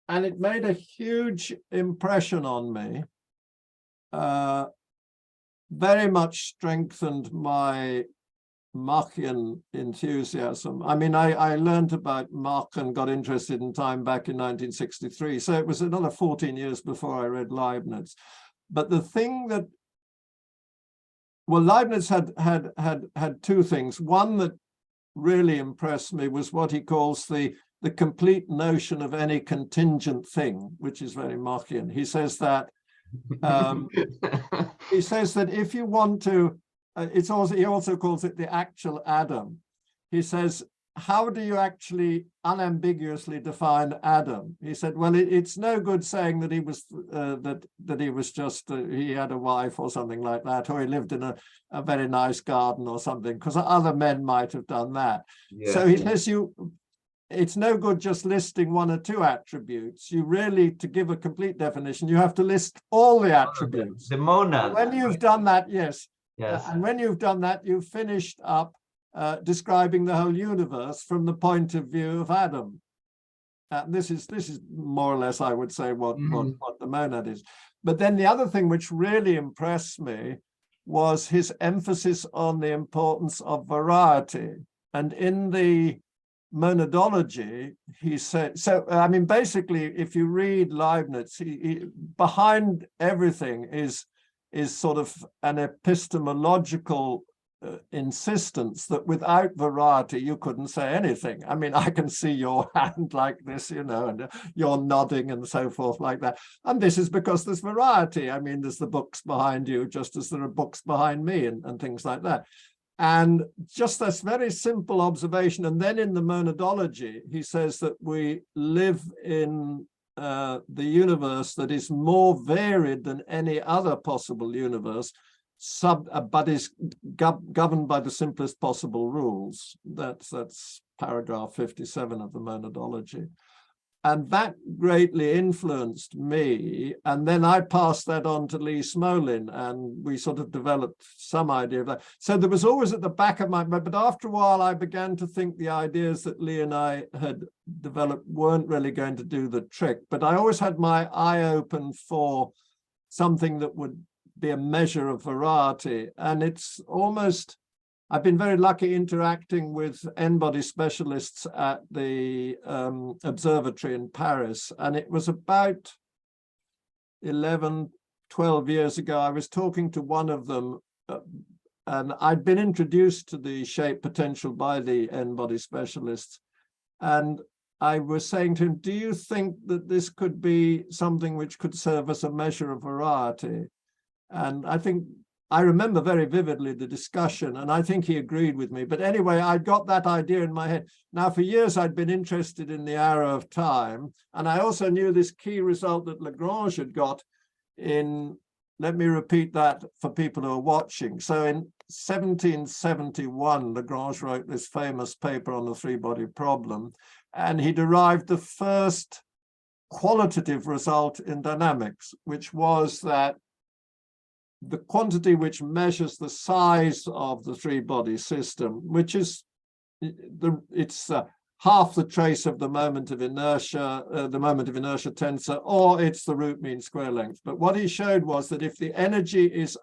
[SPEAKER 2] it made a huge impression on me, very much strengthened my Machian enthusiasm. I mean, I learned about Mach and got interested in time back in 1963. So it was another 14 years before I read Leibniz. But the thing that, well, Leibniz had two things. One that really impressed me was what he calls the complete notion of any contingent thing, which is very Machian. He says that if you want to, he also calls it the actual Adam. He says, how do you actually unambiguously define Adam? He said, well, it's no good saying that he was that he was just he had a wife or something like that, or he lived in a very nice garden or something, because other men might have done that. Yeah. So he says it's no good just listing one or two attributes. You really, to give a complete definition, you have to list all the attributes.
[SPEAKER 3] The monad.
[SPEAKER 2] When you've done that, yes. And when you've done that, you've finished up describing the whole universe from the point of view of Adam. This is more or less, I would say, what the monad is. But then the other thing which really impressed me was his emphasis on the importance of variety. And in the monadology, he said, so I mean, basically, if you read Leibniz, behind everything is sort of an epistemological insistence that without variety you couldn't say anything. I mean, I can see your hand like this, you know, and you're nodding and so forth like that. And this is because there's variety. I mean, there's the books behind you, just as there are books behind me and things like that. And just this very simple observation. And then in the monadology, he says that we live in the universe that is more varied than any other possible universe, but is governed by the simplest possible rules. That's paragraph 57 of the monadology. And that greatly influenced me. And then I passed that on to Lee Smolin, and we sort of developed some idea of that. So there was always at the back of my mind, but after a while, I began to think the ideas that Lee and I had developed weren't really going to do the trick. But I always had my eye open for something that would be a measure of variety. And it's almost, I've been very lucky interacting with N-body specialists at the observatory in Paris. And it was about 11, 12 years ago, I was talking to one of them, and I'd been introduced to the shape potential by the N-body specialists. And I was saying to him, do you think that this could be something which could serve as a measure of variety? And I remember very vividly the discussion, and I think he agreed with me. But anyway, I got that idea in my head. Now, for years, I'd been interested in the arrow of time. And I also knew this key result that Lagrange had got in, let me repeat that for people who are watching. So in 1771, Lagrange wrote this famous paper on the three-body problem, and he derived the first qualitative result in dynamics, which was that the quantity which measures the size of the three-body system, which is half the trace of the moment of inertia tensor, or it's the root mean square length. But what he showed was that if the energy is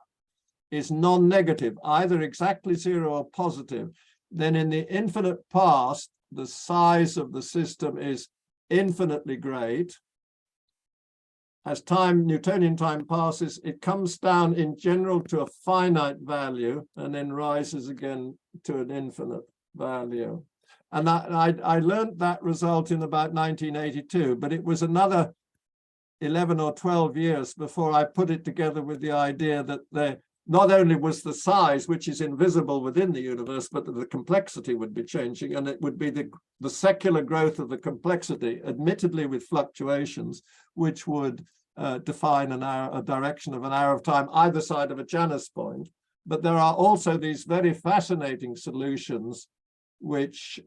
[SPEAKER 2] non-negative, either exactly zero or positive, then in the infinite past, the size of the system is infinitely great. As Newtonian time passes, it comes down in general to a finite value and then rises again to an infinite value. And I learned that result in about 1982, but it was another 11 or 12 years before I put it together with the idea that not only was the size, which is invisible within the universe, but that the complexity would be changing, and it would be the secular growth of the complexity, admittedly with fluctuations, which would define a direction of an arrow of time either side of a Janus point. But there are also these very fascinating solutions which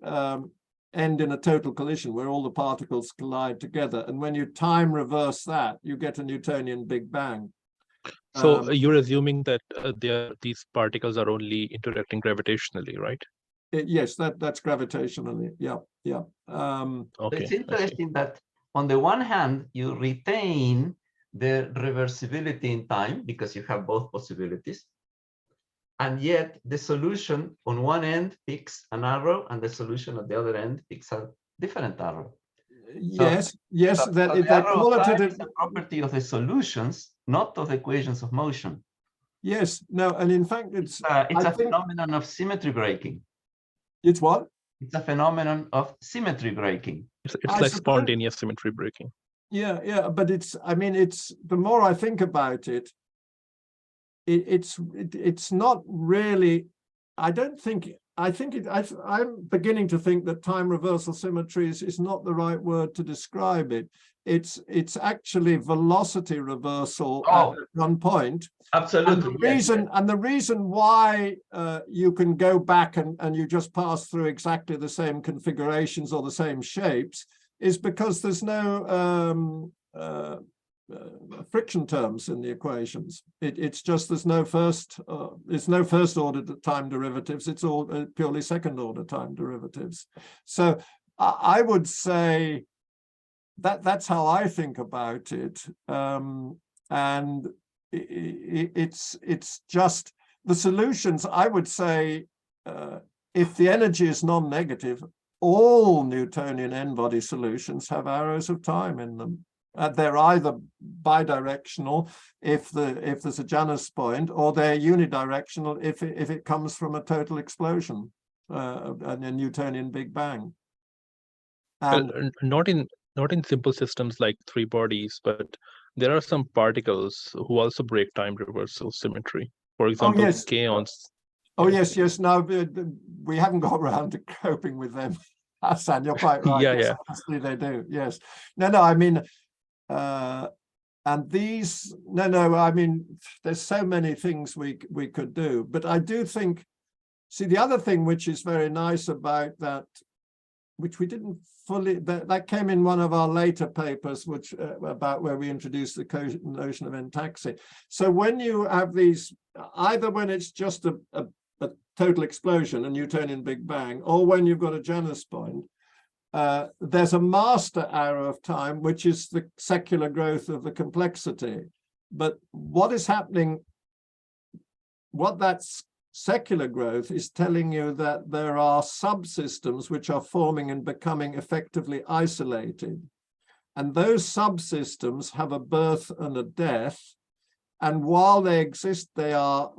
[SPEAKER 2] end in a total collision where all the particles collide together. And when you time reverse that, you get a Newtonian Big Bang.
[SPEAKER 1] So you're assuming that these particles are only interacting gravitationally, right?
[SPEAKER 2] Yes, that's gravitationally. Yeah.
[SPEAKER 1] Okay.
[SPEAKER 3] It's interesting that on the one hand, you retain the reversibility in time because you have both possibilities. And yet the solution on one end picks an arrow and the solution at the other end picks a different arrow.
[SPEAKER 2] Yes,
[SPEAKER 3] So the arrow of time is a property of the solutions, not of the equations of motion.
[SPEAKER 2] Yes, no, and in fact, it's
[SPEAKER 3] a phenomenon of symmetry breaking.
[SPEAKER 2] It's what?
[SPEAKER 3] It's a phenomenon of symmetry breaking.
[SPEAKER 1] It's like spontaneous symmetry breaking.
[SPEAKER 2] Yeah, but it's the more I think about it, it's not really. I'm beginning to think that time reversal symmetry is not the right word to describe it. It's actually velocity reversal at one point.
[SPEAKER 3] Absolutely.
[SPEAKER 2] And the reason why you can go back and you just pass through exactly the same configurations or the same shapes is because there's no friction terms in the equations. It's just there's no first order time derivatives. It's all purely second order time derivatives. So I would say that's how I think about it. And it's just the solutions. I would say if the energy is non-negative, all Newtonian n-body solutions have arrows of time in them. They're either bidirectional if there's a Janus point, or they're unidirectional if it comes from a total explosion, a Newtonian Big Bang. And
[SPEAKER 1] not in simple systems like three bodies, but there are some particles who also break time reversal symmetry. For example, kaons.
[SPEAKER 2] Oh yes. Now we haven't got around to coping with them, Hassan. You're quite right.
[SPEAKER 1] Yeah.
[SPEAKER 2] Obviously they do. Yes. No. I mean. And these, I mean, there's so many things we could do, but I do think, see, the other thing which is very nice about that, which we didn't fully, that came in one of our later papers, which about where we introduced the notion of entaxy. So when you have these, either when it's just a total explosion, a Newtonian Big Bang, or when you've got a Janus point, there's a master arrow of time, which is the secular growth of the complexity. But what is happening, what that's secular growth is telling you that there are subsystems which are forming and becoming effectively isolated. And those subsystems have a birth and a death. And while they exist, they are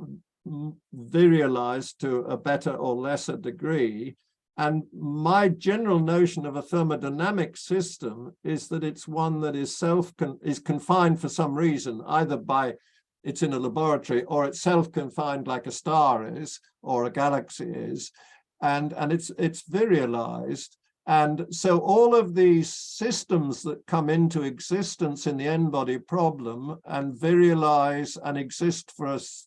[SPEAKER 2] virialized to a better or lesser degree. And my general notion of a thermodynamic system is that it's one that is confined for some reason, either by it's in a laboratory or it's self-confined like a star is or a galaxy is, and it's virialized. And so all of these systems that come into existence in the n-body problem and virialize and exist for us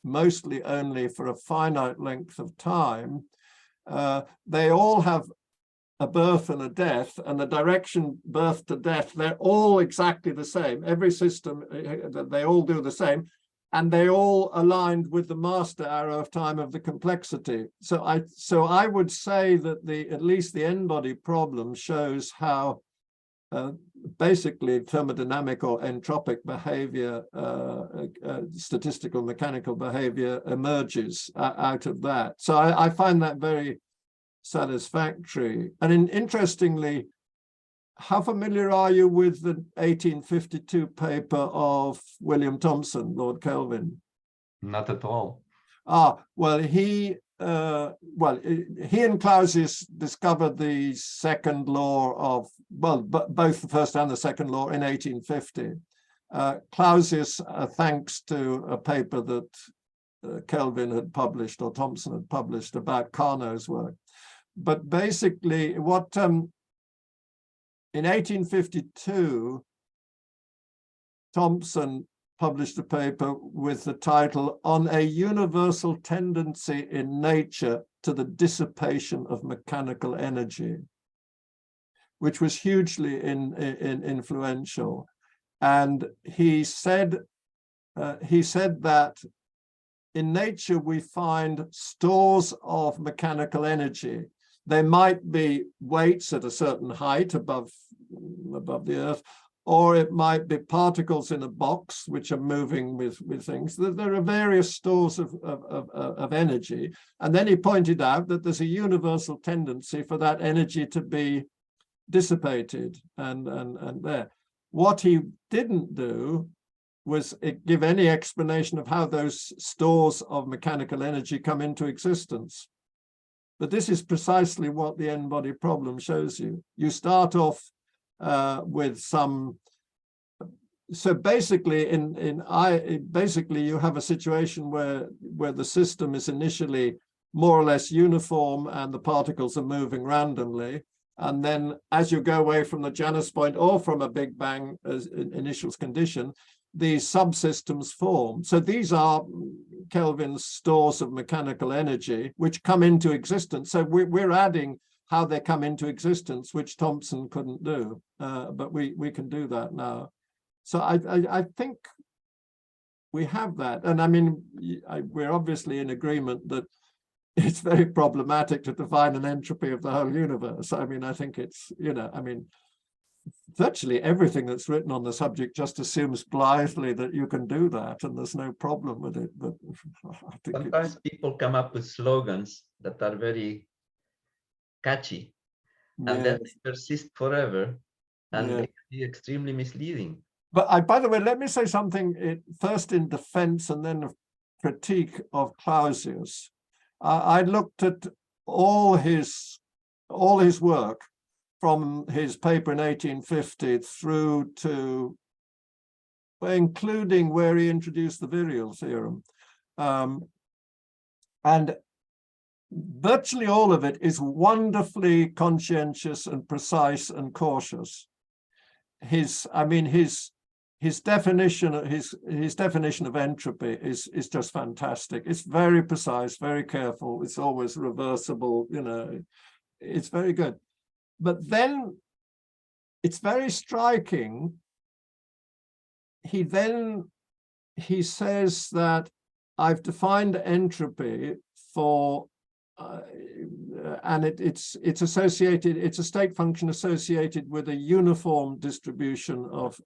[SPEAKER 2] mostly only for a finite length of time, they all have a birth and a death, and the direction birth to death, they're all exactly the same. Every system, they all do the same, and they all aligned with the master arrow of time of the complexity. So I would say that at least the n-body problem shows how basically thermodynamic or entropic behavior, statistical mechanical behavior emerges out of that. So I find that very satisfactory. And interestingly, how familiar are you with the 1852 paper of William Thomson, Lord Kelvin?
[SPEAKER 3] Not at all.
[SPEAKER 2] Well, he and Clausius discovered the second law of, both the first and the second law in 1850. Clausius, thanks to a paper that Kelvin had published or Thomson had published about Carnot's work. But basically, in 1852, Thomson published a paper with the title "On a Universal Tendency in Nature to the Dissipation of Mechanical Energy," which was hugely influential. And he said that in nature we find stores of mechanical energy. They might be weights at a certain height above the earth, or it might be particles in a box which are moving with things. There are various stores of energy. And then he pointed out that there's a universal tendency for that energy to be dissipated and there. What he didn't do was give any explanation of how those stores of mechanical energy come into existence. But this is precisely what the n-body problem shows you. You start off with some. So basically, basically you have a situation where the system is initially more or less uniform and the particles are moving randomly. And then as you go away from the Janus point or from a Big Bang as initial condition, these subsystems form. So these are Kelvin's stores of mechanical energy, which come into existence. So we're adding how they come into existence, which Thomson couldn't do, but we can do that now. So I think we have that. And I mean, we're obviously in agreement that it's very problematic to define an entropy of the whole universe. I mean, I think it's, virtually everything that's written on the subject just assumes blithely that you can do that and there's no problem with it. But I think
[SPEAKER 3] sometimes people come up with slogans that are very catchy, and then they persist forever, and they can be extremely misleading.
[SPEAKER 2] But by the way, let me say something first in defense and then a critique of Clausius. I looked at all his work from his paper in 1850 through to, including where he introduced the virial theorem. And virtually all of it is wonderfully conscientious and precise and cautious. His definition of entropy is just fantastic. It's very precise, very careful. It's always reversible, it's very good. But then it's very striking. He says that I've defined entropy for and it's associated, it's a state function associated with a uniform distribution of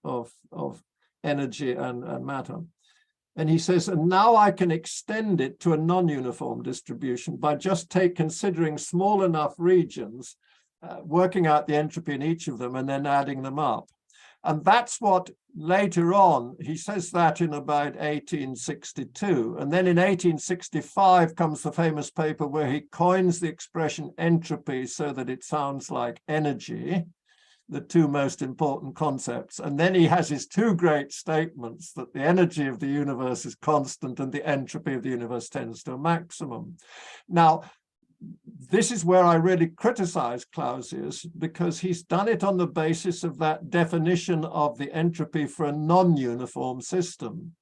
[SPEAKER 2] energy and matter. And he says, and now I can extend it to a non-uniform distribution by just considering small enough regions, working out the entropy in each of them and then adding them up. And that's what later on, he says that in about 1862. And then in 1865 comes the famous paper where he coins the expression entropy so that it sounds like energy, the two most important concepts. And then he has his two great statements that the energy of the universe is constant and the entropy of the universe tends to a maximum. Now, this is where I really criticize Clausius, because he's done it on the basis of that definition of the entropy for a non-uniform system.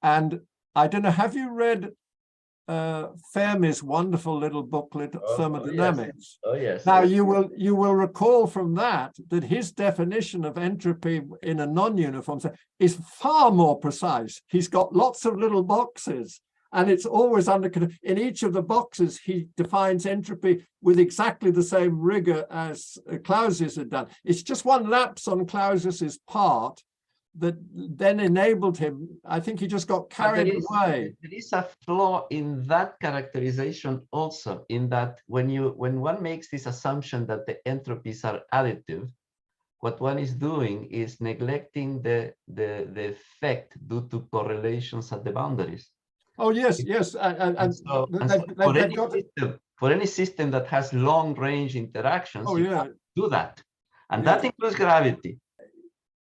[SPEAKER 2] And I don't know, have you read Fermi's wonderful little booklet, Thermodynamics?
[SPEAKER 3] Oh, yes.
[SPEAKER 2] Now,
[SPEAKER 3] yes.
[SPEAKER 2] you will recall from that his definition of entropy in a non-uniform system is far more precise. He's got lots of little boxes, and it's always in each of the boxes, he defines entropy with exactly the same rigor as Clausius had done. It's just one lapse on Clausius's part that then enabled him. I think he just got carried away.
[SPEAKER 3] There is a flaw in that characterization also, in that when one makes this assumption that the entropies are additive, what one is doing is neglecting the effect due to correlations at the boundaries.
[SPEAKER 2] Oh, yes, yes.
[SPEAKER 3] So for any system that has long-range interactions, you can do that. And that includes gravity.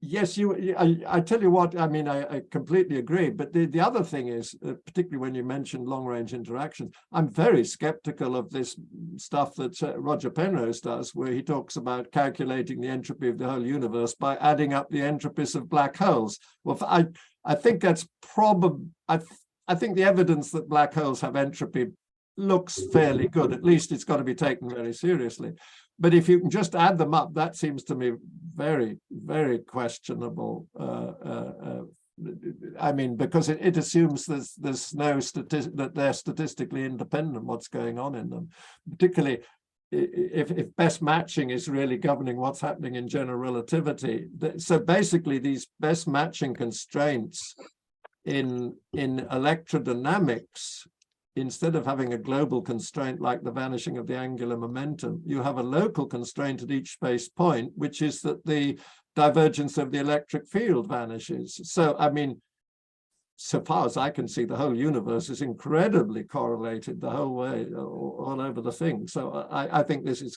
[SPEAKER 2] Yes, I tell you what, I mean, I completely agree. But the other thing is, particularly when you mentioned long-range interactions, I'm very skeptical of this stuff that Roger Penrose does, where he talks about calculating the entropy of the whole universe by adding up the entropies of black holes. Well, I think that's probably, I think the evidence that black holes have entropy looks fairly good. At least it's got to be taken very seriously. But if you can just add them up, that seems to me very, very questionable. I mean, because it assumes there's no that they're statistically independent what's going on in them, particularly if best matching is really governing what's happening in general relativity. So basically, these best matching constraints in electrodynamics, instead of having a global constraint like the vanishing of the angular momentum, you have a local constraint at each space point, which is that the divergence of the electric field vanishes. So, I mean, so far as I can see, the whole universe is incredibly correlated the whole way, all over the thing. So I think this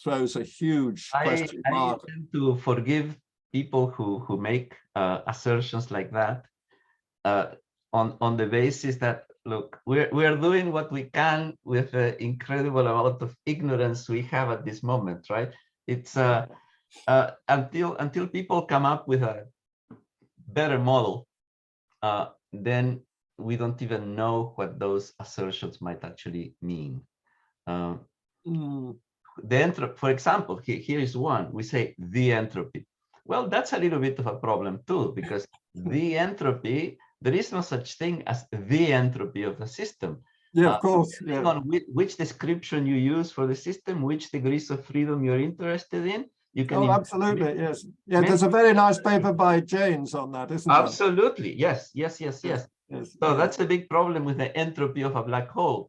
[SPEAKER 2] throws a huge question mark.
[SPEAKER 3] I tend to forgive people who make assertions like that on the basis that, look, we're doing what we can with the incredible amount of ignorance we have at this moment, right? It's until people come up with a better model, then we don't even know what those assertions might actually mean. The entropy, for example, here is one. We say the entropy. Well, that's a little bit of a problem too, because the entropy, there is no such thing as the entropy of the system.
[SPEAKER 2] Yeah, of course.
[SPEAKER 3] Depending on which description you use for the system, which degrees of freedom you're interested in, you can.
[SPEAKER 2] Oh, absolutely, yes. Yeah, there's a very nice paper by Janes on that, isn't there?
[SPEAKER 3] Absolutely, yes. So that's a big problem with the entropy of a black hole.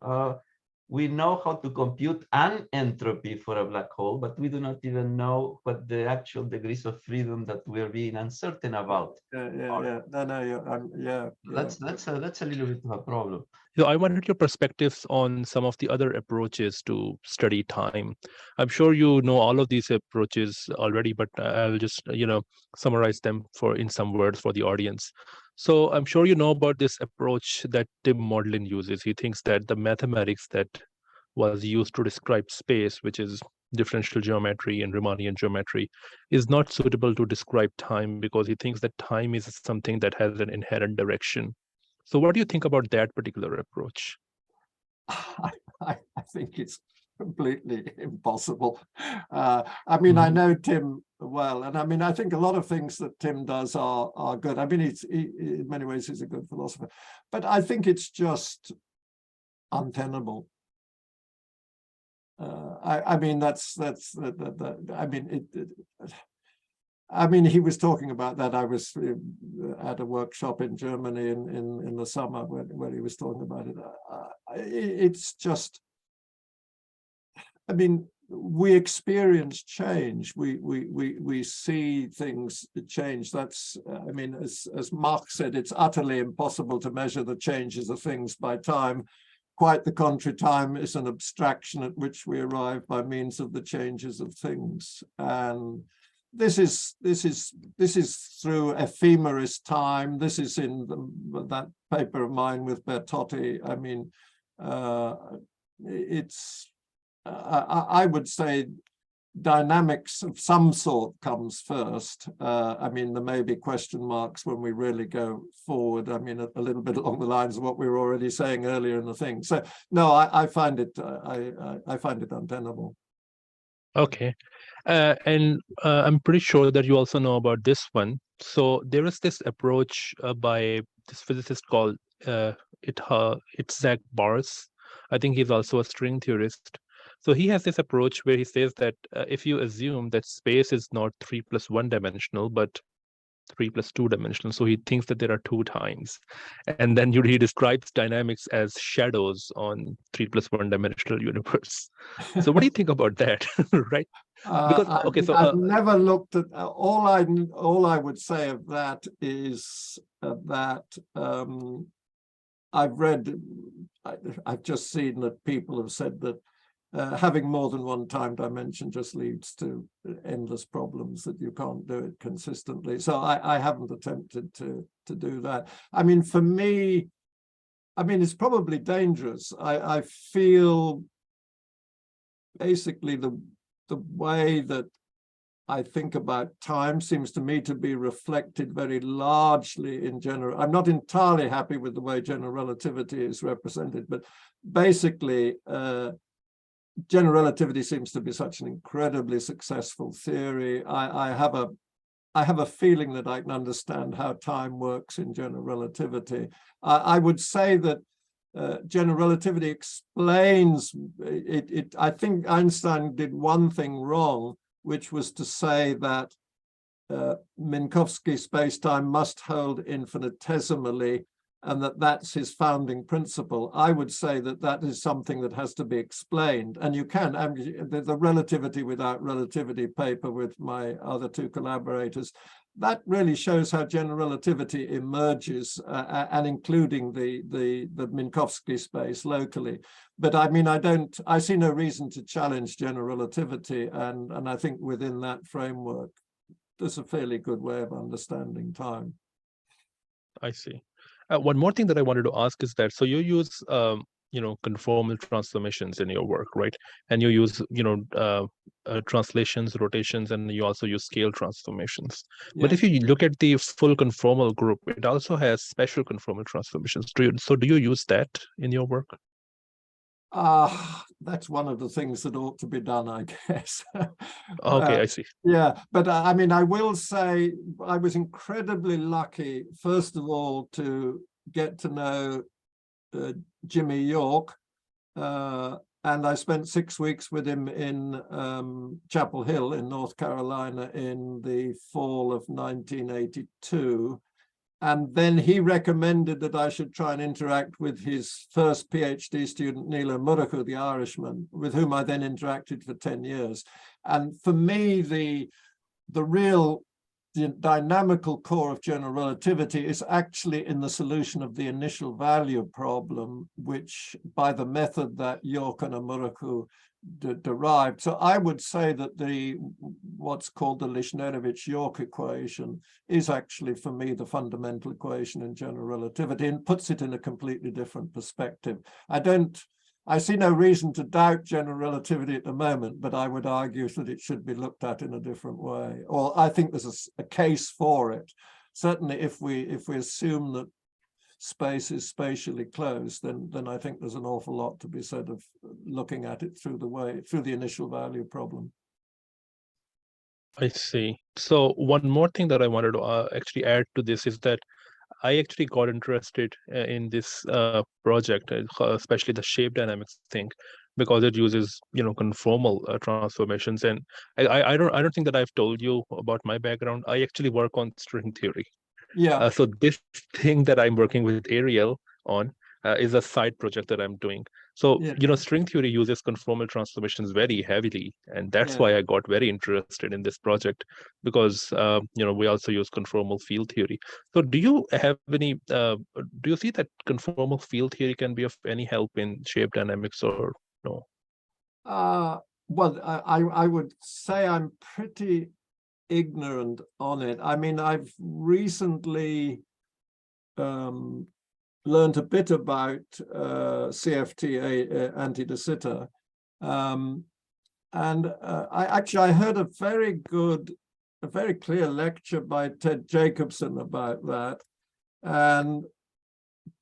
[SPEAKER 3] We know how to compute an entropy for a black hole, but we do not even know what the actual degrees of freedom that we're being uncertain about.
[SPEAKER 2] That's
[SPEAKER 3] a little bit of a problem.
[SPEAKER 1] So I wanted your perspectives on some of the other approaches to study time. I'm sure you know all of these approaches already, but I'll just summarize them in some words for the audience. So I'm sure you know about this approach that Tim Maudlin uses. He thinks that the mathematics that was used to describe space, which is differential geometry and Riemannian geometry, is not suitable to describe time, because he thinks that time is something that has an inherent direction. So what do you think about that particular approach?
[SPEAKER 2] I think it's completely impossible. I mean, I know Tim well, and I mean, I think a lot of things that Tim does are good. I mean, in many ways he's a good philosopher, but I think it's just untenable. I mean, I mean, he was talking about that. I was at a workshop in Germany in the summer when he was talking about it. It's just, I mean, we experience change. We see things change. That's, I mean, as Mach said, it's utterly impossible to measure the changes of things by time. Quite the contrary, time is an abstraction at which we arrive by means of the changes of things. And this is through ephemeris time. This is in that paper of mine with Bertotti. I mean, it's, I would say dynamics of some sort comes first. I mean, there may be question marks when we really go forward. I mean, a little bit along the lines of what we were already saying earlier in the thing. So no, I find it, I find it untenable.
[SPEAKER 1] Okay. And I'm pretty sure that you also know about this one. So there is this approach by this physicist called Itzhak Bars. I think he's also a string theorist. So he has this approach where he says that if you assume that space is not 3 + 1 dimensional, but 3 + 2 dimensional, so he thinks that there are 2 times. And then he describes dynamics as shadows on 3 + 1 dimensional universe. So what do you think about that? Right? Because okay, so
[SPEAKER 2] I've never looked at, all I would say of that is that I've just seen that people have said that having more than one time dimension just leads to endless problems, that you can't do it consistently. So I haven't attempted to do that. I mean, for me, I mean, it's probably dangerous. I feel basically the way that I think about time seems to me to be reflected very largely in general. I'm not entirely happy with the way general relativity is represented, but basically general relativity seems to be such an incredibly successful theory. I have a feeling that I can understand how time works in general relativity. I would say that general relativity explains it. I think Einstein did one thing wrong, which was to say that Minkowski spacetime must hold infinitesimally, and that's his founding principle. I would say that that is something that has to be explained. And you can, the relativity without relativity paper with my other 2 collaborators, that really shows how general relativity emerges, and including the Minkowski space locally. But I mean, I see no reason to challenge general relativity, and I think within that framework, there's a fairly good way of understanding time.
[SPEAKER 1] I see. One more thing that I wanted to ask is that, so you use, conformal transformations in your work, right? And you use, translations, rotations, and you also use scale transformations.
[SPEAKER 2] Yeah.
[SPEAKER 1] But if you look at the full conformal group, it also has special conformal transformations. Do you use that in your work?
[SPEAKER 2] That's one of the things that ought to be done, I guess.
[SPEAKER 1] Okay, I see.
[SPEAKER 2] Yeah, but I mean, I will say I was incredibly lucky, first of all, to get to know Jimmy York, and I spent 6 weeks with him in Chapel Hill in North Carolina in the fall of 1982. And then he recommended that I should try and interact with his first PhD student, Nilo Muraku, the Irishman, with whom I then interacted for 10 years. And for me, the dynamical core of general relativity is actually in the solution of the initial value problem, which by the method that York and Muraku derived. So I would say that what's called the Lishnerevich-York equation is actually, for me, the fundamental equation in general relativity, and puts it in a completely different perspective. I see no reason to doubt general relativity at the moment, but I would argue that it should be looked at in a different way. Or I think there's a case for it. Certainly, if we assume that space is spatially closed, then I think there's an awful lot to be said of looking at it through the initial value problem.
[SPEAKER 1] I see. So one more thing that I wanted to actually add to this is that I actually got interested in this project, especially the shape dynamics thing, because it uses conformal transformations. And I don't think that I've told you about my background. I actually work on string theory.
[SPEAKER 2] Yeah.
[SPEAKER 1] So this thing that I'm working with Ariel on, is a side project that I'm doing. So,
[SPEAKER 2] Yeah.
[SPEAKER 1] string theory uses conformal transformations very heavily. And that's
[SPEAKER 2] Yeah.
[SPEAKER 1] why I got very interested in this project, because, we also use conformal field theory. So do you have any, do you see that conformal field theory can be of any help in shape dynamics or no?
[SPEAKER 2] Well, I would say I'm pretty ignorant on it. I mean, I've recently learned a bit about CFT anti-de Sitter, and I heard a very clear lecture by Ted Jacobson about that,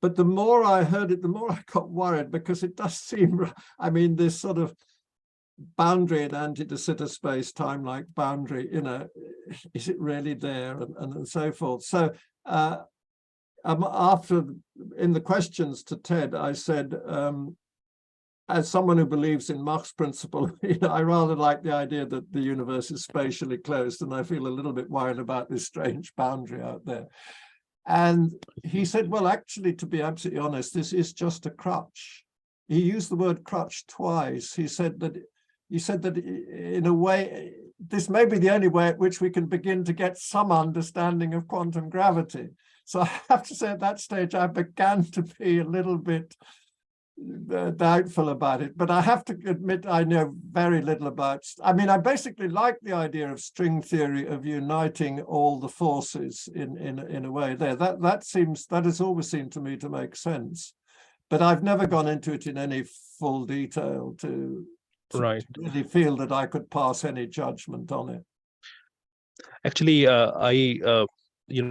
[SPEAKER 2] but the more I heard it, the more I got worried, because it does seem, I mean, this sort of boundary in anti-de Sitter space, time-like boundary, is it really there, and so forth. So after, in the questions to Ted, I said, as someone who believes in Mach's principle, I rather like the idea that the universe is spatially closed, and I feel a little bit worried about this strange boundary out there. And he said, well, actually, to be absolutely honest, this is just a crutch. He used the word crutch twice. He said that in a way, this may be the only way at which we can begin to get some understanding of quantum gravity. So I have to say, at that stage, I began to be a little bit doubtful about it, but I have to admit I know very little about. I mean, I basically like the idea of string theory, of uniting all the forces in a way there. That has always seemed to me to make sense, but I've never gone into it in any full detail to really feel that I could pass any judgment on it.
[SPEAKER 1] Actually, I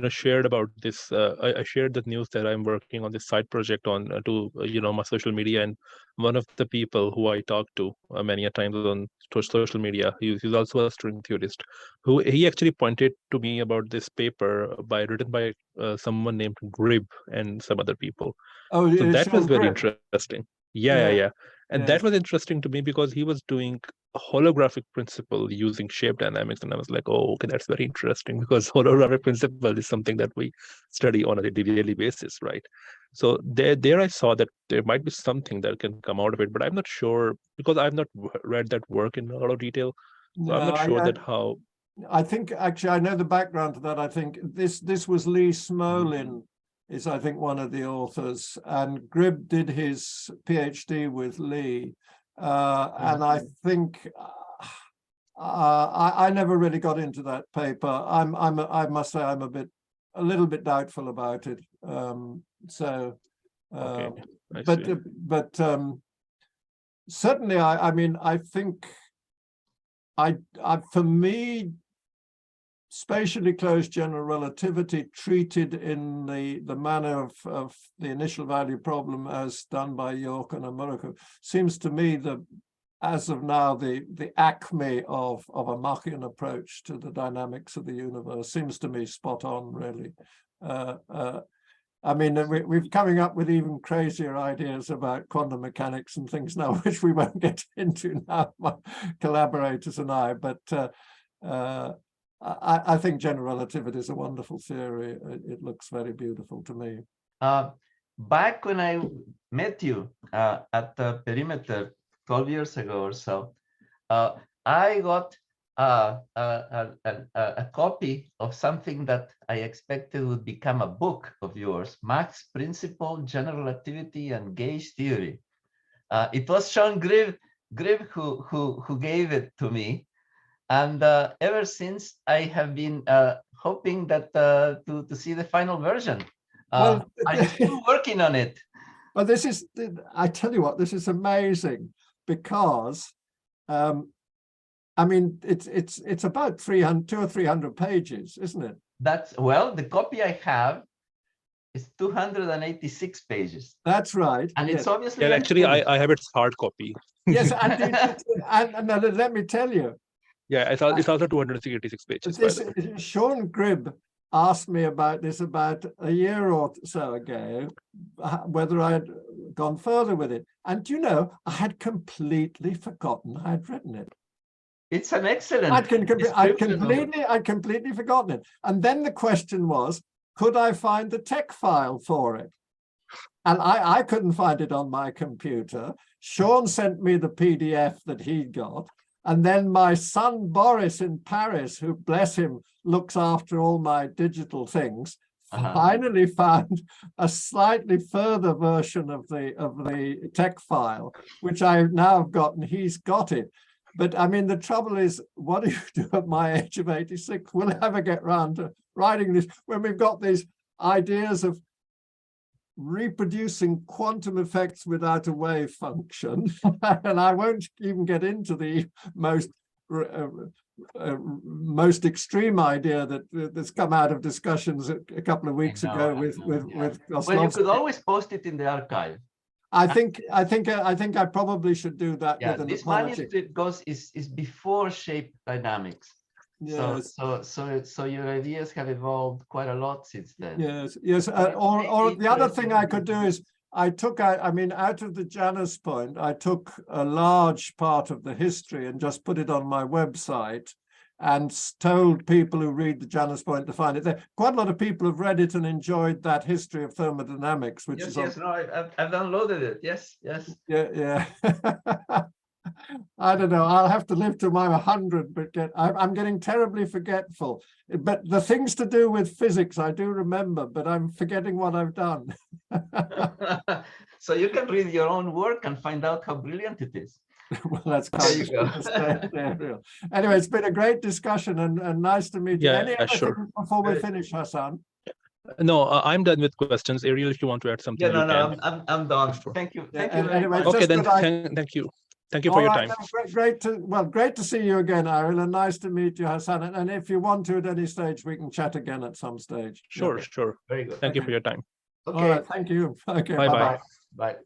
[SPEAKER 1] shared about this. I shared the news that I'm working on this side project on to my social media, and one of the people who I talk to many a times on social media, he's also a string theorist, who he actually pointed to me about this paper written by someone named Grib and some other people.
[SPEAKER 2] Oh,
[SPEAKER 1] so that
[SPEAKER 2] Sean
[SPEAKER 1] was very
[SPEAKER 2] Grib.
[SPEAKER 1] interesting. Yeah. And that was interesting to me because he was doing a holographic principle using shape dynamics. And I was like, oh, okay, that's very interesting, because holographic principle is something that we study on a daily basis, right? So there I saw that there might be something that can come out of it, but I'm not sure, because I've not read that work in a lot of detail. So I'm not sure that how.
[SPEAKER 2] I think, actually, I know the background to that. I think this was Lee Smolin, is I think one of the authors, and Grib did his PhD with Lee, and I think I never really got into that paper. I must say I'm a little bit doubtful about it. But certainly, I mean, I think for me, spatially closed general relativity treated in the manner of the initial value problem as done by York and Amurako seems to me as of now, the acme of a Machian approach to the dynamics of the universe. Seems to me spot on, really. I mean, we're coming up with even crazier ideas about quantum mechanics and things now, which we won't get into now, my collaborators and I, but I think general relativity is a wonderful theory. It looks very beautiful to me.
[SPEAKER 3] Back when I met you at the Perimeter 12 years ago or so, I got a copy of something that I expected would become a book of yours, Mach's Principle, General Relativity, and Gauge Theory. It was Sean Grib who gave it to me. And ever since, I have been hoping that to see the final version. I'm still working on it.
[SPEAKER 2] Well, I tell you what, this is amazing, because I mean, it's about 200 or 300 pages, isn't it?
[SPEAKER 3] The copy I have is 286 pages.
[SPEAKER 2] That's right.
[SPEAKER 3] And it's obviously.
[SPEAKER 1] Yeah, actually, I have its hard copy.
[SPEAKER 2] Yes, and let me tell you.
[SPEAKER 1] Yeah, it's also 286 pages.
[SPEAKER 2] Sean Grib asked me about this about a year or so ago, whether I had gone further with it. And I had completely forgotten I had written it.
[SPEAKER 3] It's an excellent.
[SPEAKER 2] I'd completely forgotten it. And then the question was, could I find the tech file for it? And I couldn't find it on my computer. Sean sent me the PDF that he got. And then my son Boris in Paris, who, bless him, looks after all my digital things, finally found a slightly further version of the tech file, which I now have got, and he's got it. But I mean, the trouble is, what do you do at my age of 86? Will I ever get round to writing this when we've got these ideas of reproducing quantum effects without a wave function? And I won't even get into the most extreme idea that's come out of discussions a couple of weeks ago with Kozlovsky.
[SPEAKER 3] Well, you could always post it in the archive.
[SPEAKER 2] I think I probably should do that.
[SPEAKER 3] Yeah,
[SPEAKER 2] with an
[SPEAKER 3] this
[SPEAKER 2] apology.
[SPEAKER 3] manuscript is before shape dynamics.
[SPEAKER 2] Yes.
[SPEAKER 3] So your ideas have evolved quite a lot since then.
[SPEAKER 2] Yes. Or the other thing I could do is out of the Janus point, I took a large part of the history and just put it on my website and told people who read the Janus point to find it there. Quite a lot of people have read it and enjoyed that history of thermodynamics, which is
[SPEAKER 3] I've downloaded it. Yes.
[SPEAKER 2] Yeah. I don't know. I'll have to live to my 100, but I'm getting terribly forgetful. But the things to do with physics, I do remember, but I'm forgetting what I've done.
[SPEAKER 3] So you can read your own work and find out how brilliant it is.
[SPEAKER 2] Well, that's kind of anyway, it's been a great discussion and nice to meet you. Any other things before we finish, Hassan?
[SPEAKER 1] No, I'm done with questions. Ariel, if you want to add something,
[SPEAKER 3] I'm done. Thank you. Thank you.
[SPEAKER 2] Anyway,
[SPEAKER 1] okay, then thank you. Thank you for your time.
[SPEAKER 2] Great to see you again, Ariel, and nice to meet you, Hassan. And if you want to at any stage, we can chat again at some stage.
[SPEAKER 1] Sure.
[SPEAKER 3] Very good.
[SPEAKER 1] Thank you for your time.
[SPEAKER 3] Okay.
[SPEAKER 2] All right, thank you. Okay,
[SPEAKER 1] bye.
[SPEAKER 3] Bye.